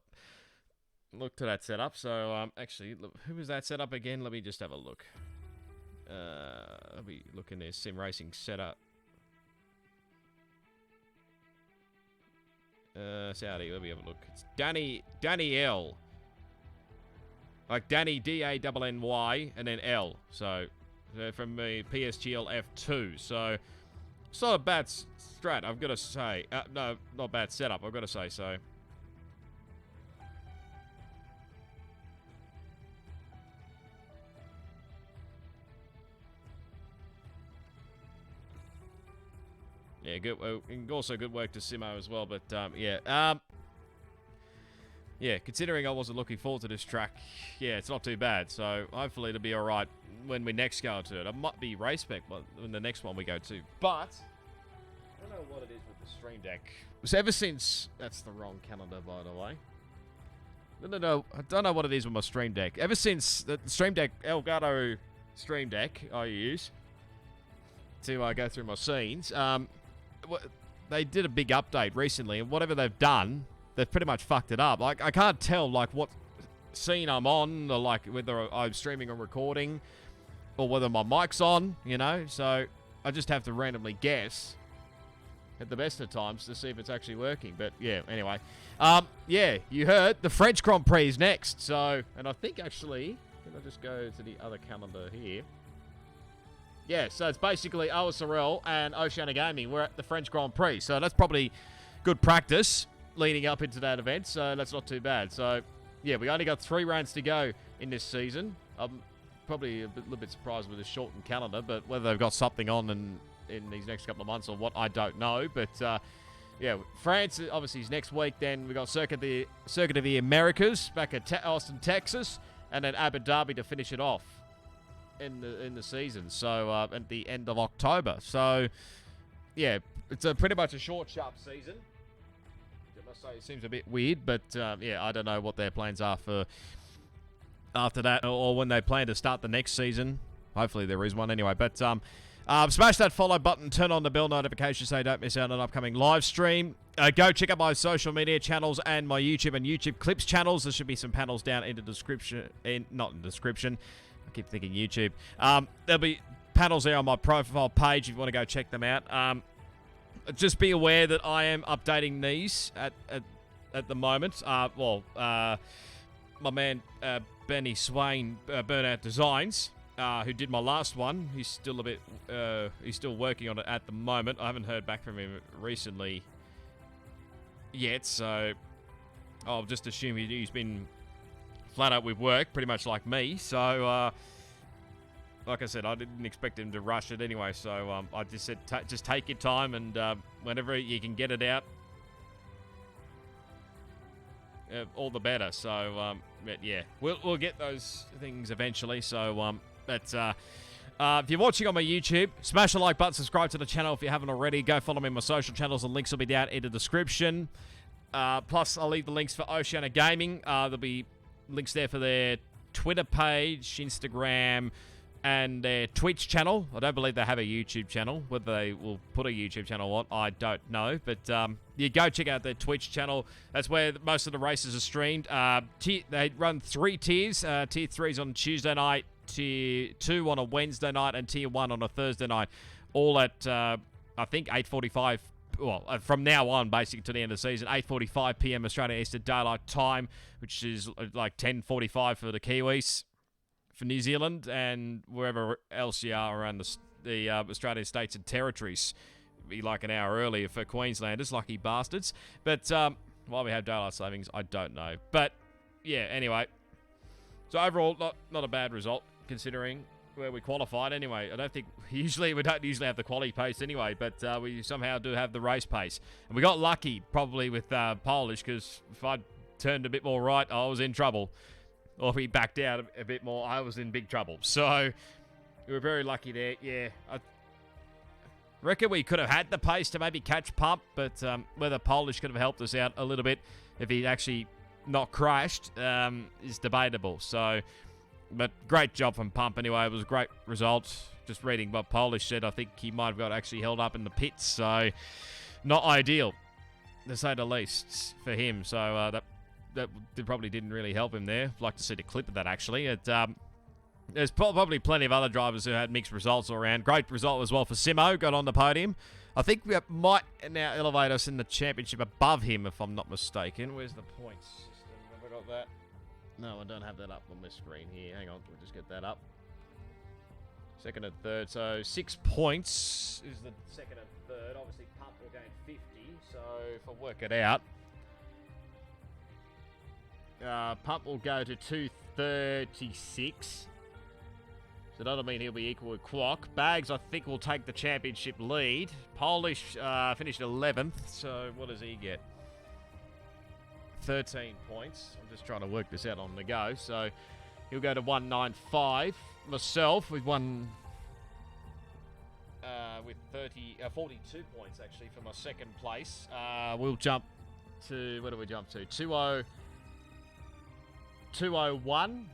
look to that setup. So actually, look, who was that setup again? Let me just have a look. Let me look in their sim racing setup. Saudi, let me have a look. It's Danny L. Like Danny D-A-N-N-Y and then L. So from the PSGL F2. So it's not a bad strat, I've got to say. No, not a bad setup, I've got to say so. Yeah, good. Also good work to Simo as well. But yeah, yeah. Considering I wasn't looking forward to this track, yeah, it's not too bad. So hopefully it'll be all right when we next go to it. It might be race spec when the next one we go to. But I don't know what it is with the Stream Deck. So ever since that's the wrong calendar, by the way. No. I don't know what it is with my Stream Deck. Ever since the Stream Deck Elgato Stream Deck I use to go through my scenes, they did a big update recently, and whatever they've done, they've pretty much fucked it up. Like, I can't tell, like, what scene I'm on, or, like, whether I'm streaming or recording, or whether my mic's on, you know? So, I just have to randomly guess at the best of times to see if it's actually working. But, yeah, anyway. Yeah, you heard, the French Grand Prix is next. So, and I think, actually, can I just go to the other calendar here? Yeah, so it's basically OSRL and Oceania Gaming. We're at the French Grand Prix, so that's probably good practice leading up into that event, so that's not too bad. So, yeah, we only got 3 rounds to go in this season. I'm probably little bit surprised with the shortened calendar, but whether they've got something on in these next couple of months or what, I don't know. But, yeah, France, obviously, is next week. Then we got Circuit of the Americas back at Austin, Texas, and then Abu Dhabi to finish it off in the season, so at the end of October. So yeah, it's pretty much a short, sharp season. I must say it seems a bit weird, but yeah, I don't know what their plans are for after that, or when they plan to start the next season. Hopefully there is one anyway. But smash that follow button, turn on the bell notification so you don't miss out on an upcoming live stream. Go check out my social media channels and my YouTube and YouTube Clips channels. There should be some panels down in the description, not in the description. I keep thinking YouTube. There'll be panels there on my profile page if you want to go check them out. Just be aware that I am updating these at the moment. My man Benny Swain, Burnout Designs, who did my last one, he's still working on it at the moment. I haven't heard back from him recently yet, so I'll just assume he's been flat out with work, pretty much like me. So, like I said, I didn't expect him to rush it anyway. So, I just said, just take your time, and whenever you can get it out, all the better. So, but yeah, we'll get those things eventually. So, if you're watching on my YouTube, smash the like button, subscribe to the channel if you haven't already. Go follow me on my social channels, and links will be down in the description. Plus, I'll leave the links for Oceania Gaming. There'll be links there for their Twitter page, Instagram, and their Twitch channel. I don't believe they have a YouTube channel. Whether they will put a YouTube channel on, I don't know. But you go check out their Twitch channel. That's where most of the races are streamed. They run 3 tiers. Tier 3's on Tuesday night, Tier 2 on a Wednesday night, and Tier 1 on a Thursday night. All at, I think, 8:45. Well, from now on, basically, to the end of the season, 8:45 p.m. Australian Eastern Daylight Time, which is like 10:45 for the Kiwis, for New Zealand, and wherever else you are around the Australian states and territories. Be like an hour earlier for Queenslanders, lucky bastards. But why we have daylight savings, I don't know. But yeah, anyway. So overall, not a bad result considering where we qualified. Anyway, I don't think we don't usually have the quality pace anyway, but we somehow do have the race pace. And we got lucky probably with Polish, because if I'd turned a bit more right, I was in trouble. Or if we backed out a bit more, I was in big trouble. So we were very lucky there. Yeah, I reckon we could have had the pace to maybe catch Pump, but whether Polish could have helped us out a little bit if he'd actually not crashed is debatable. So, but great job from Pump anyway. It was a great result. just reading what Polish said, I think he might have got actually held up in the pits, so not ideal, to say the least, for him. So that probably didn't really help him there. I'd like to see the clip of that, actually. There's probably plenty of other drivers who had mixed results all around. Great result as well for Simo, got on the podium. I think we might now elevate us in the championship above him, if I'm not mistaken. Where's the points system? Have I got that? No, I don't have that up on my screen here. Hang on, we'll just get that up. Second and third. So 6 points is the second and third. Obviously, Pump will gain 50. So if I work it out, Pump will go to 236. So that'll mean he'll be equal with Quack. Bags, I think, will take the championship lead. Polish finished 11th, so what does he get? 13 points. I'm just trying to work this out on the go. So he'll go to 195. Myself with 42 points, actually, for my second place. We'll jump to, where do we jump to? 201.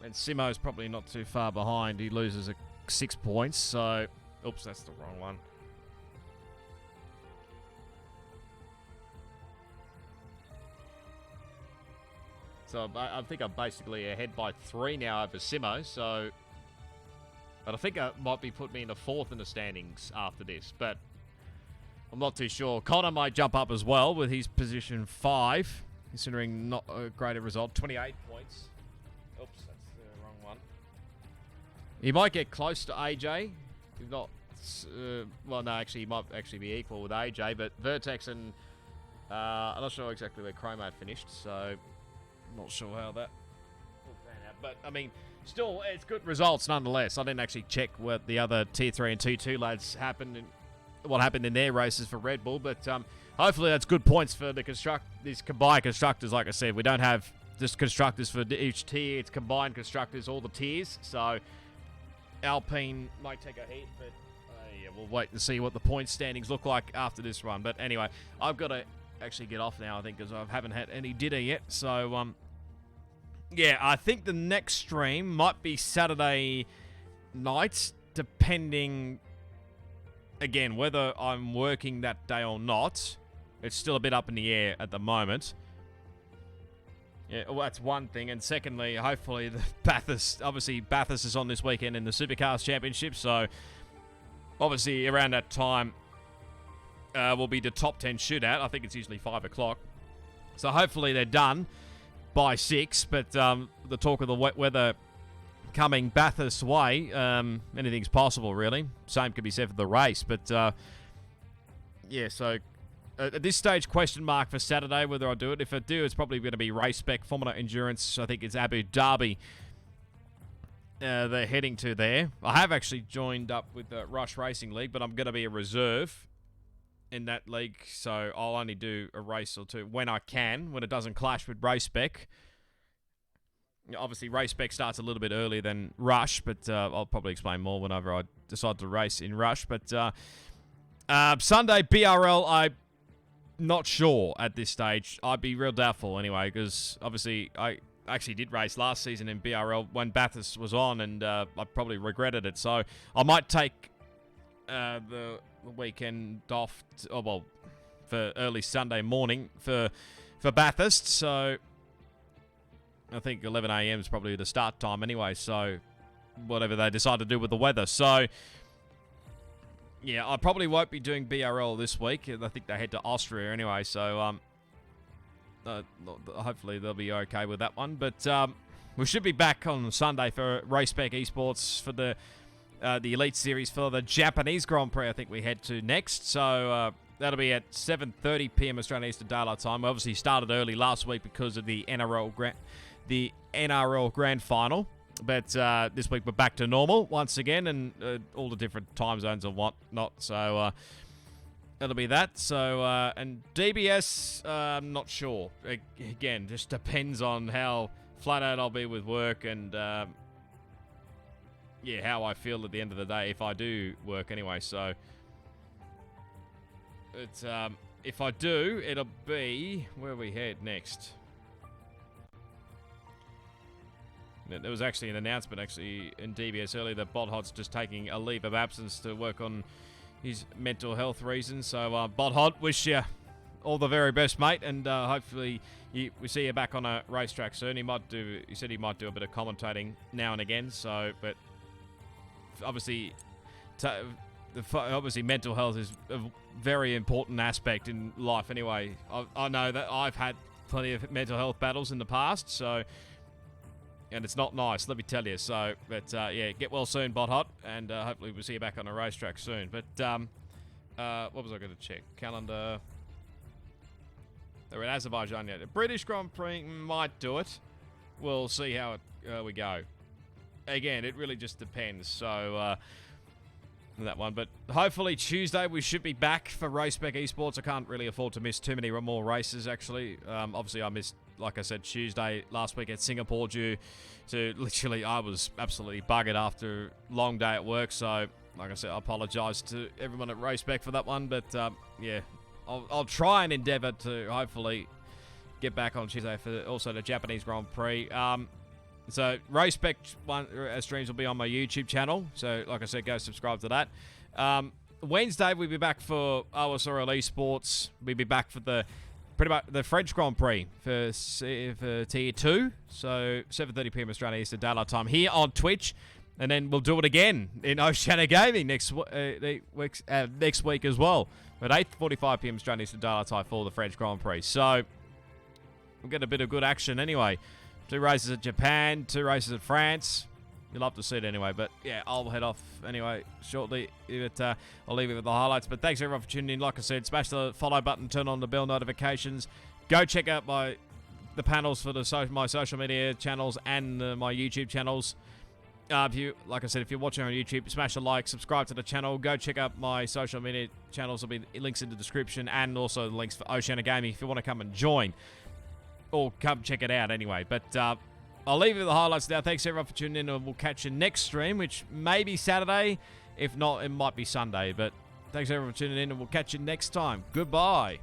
And Simo's probably not too far behind. He loses 6 points, so... Oops, that's the wrong one. So I think I'm basically ahead by 3 now over Simo, so... But I think it might be put me in the 4th in the standings after this, but... I'm not too sure. Connor might jump up as well with his position 5, considering not a greater result. 28 points. Oops, that's the wrong one. He might get close to AJ. If not, well, no, actually, he might actually be equal with AJ. But Vertex and I'm not sure exactly where Chromo finished, so I'm not sure how that will pan out. But I mean, still, it's good results nonetheless. I didn't actually check what the other Tier 3 and Tier 2 lads happened and what happened in their races for Red Bull. But hopefully, that's good points for the these combined constructors. Like I said, we don't have just constructors for each tier. It's combined constructors, all the tiers. So Alpine might take a hit, but yeah, we'll wait to see what the point standings look like after this run. But anyway, I've got to actually get off now, I think, because I haven't had any dinner yet. So yeah, I think the next stream might be Saturday night, depending, again, whether I'm working that day or not. It's still a bit up in the air at the moment. Yeah, well, that's one thing. And secondly, hopefully, the Bathurst... Obviously, Bathurst is on this weekend in the Supercars Championship. So, obviously, around that time, will be the top 10 shootout. I think it's usually 5 o'clock. So, hopefully, they're done by 6. But the talk of the wet weather coming Bathurst way, anything's possible, really. Same could be said for the race. But, yeah, so... at this stage, question mark for Saturday, whether I do it. If I do, it's probably going to be race spec, Formula Endurance. I think it's Abu Dhabi they're heading to there. I have actually joined up with the Rush Racing League, but I'm going to be a reserve in that league, so I'll only do a race or two when I can, when it doesn't clash with race spec. Obviously, race spec starts a little bit earlier than Rush, but I'll probably explain more whenever I decide to race in Rush. But Sunday, BRL, I'm not sure at this stage. I'd be real doubtful anyway, because obviously I actually did race last season in BRL when Bathurst was on, and I probably regretted it. So I might take the weekend off, for early Sunday morning for Bathurst. So I think 11 a.m. is probably the start time anyway. So whatever they decide to do with the weather. So yeah, I probably won't be doing BRL this week. I think they head to Austria anyway, so hopefully they'll be okay with that one. But we should be back on Sunday for Race Spec Esports for the Elite Series for the Japanese Grand Prix. I think we head to next, so that'll be at 7:30 p.m. Australian Eastern Daylight Time. We obviously started early last week because of the NRL Grand Final. But this week we're back to normal once again, and all the different time zones and whatnot. So that'll be that. So and DBS, I'm not sure. Again, just depends on how flat out I'll be with work, and yeah, how I feel at the end of the day if I do work anyway. So it's if I do, it'll be where we head next. There was actually an announcement actually in DBS earlier that Bodhod's just taking a leave of absence to work on his mental health reasons. So Bodhod, wish you all the very best, mate, and hopefully we see you back on a racetrack soon. He said he might do a bit of commentating now and again. So, but obviously, mental health is a very important aspect in life. Anyway, I know that I've had plenty of mental health battles in the past, so, and it's not nice, let me tell you. So, but yeah, get well soon, Bodhot, and hopefully we'll see you back on a racetrack soon. But what was I going to check? Calendar. They're in Azerbaijan yet. The British Grand Prix might do it. We'll see how we go. Again, it really just depends. So, that one. But hopefully Tuesday we should be back for RaceBek Esports. I can't really afford to miss too many more races, actually. Obviously, I missed, like I said, Tuesday last week at Singapore due to literally I was absolutely buggered after a long day at work. So, like I said, I apologise to everyone at RaceBek for that one. But, yeah, I'll try and endeavour to hopefully get back on Tuesday for also the Japanese Grand Prix. So, RaceBek streams will be on my YouTube channel. So, like I said, go subscribe to that. Wednesday, we'll be back for OSRL Esports. We'll be back for the French Grand Prix for Tier 2. So, 7:30 p.m. Australian Eastern Daylight Time here on Twitch. And then we'll do it again in Oceania Gaming next week as well. At 8:45 p.m. Australian Eastern Daylight Time for the French Grand Prix. So, we'll get a bit of good action anyway. 2 races at Japan, 2 races at France. You'll love to see it anyway. But, yeah, I'll head off anyway shortly. I'll leave it with the highlights. But thanks, everyone, for tuning in. Like I said, smash the follow button, turn on the bell notifications. Go check out the panels for my social media channels and my YouTube channels. Like I said, if you're watching on YouTube, smash a like, subscribe to the channel. Go check out my social media channels. There'll be links in the description and also the links for Oceania Gaming if you want to come and join. Or come check it out anyway. But I'll leave you with the highlights now. Thanks everyone for tuning in, and we'll catch you next stream, which may be Saturday. If not, it might be Sunday. But thanks everyone for tuning in, and we'll catch you next time. Goodbye.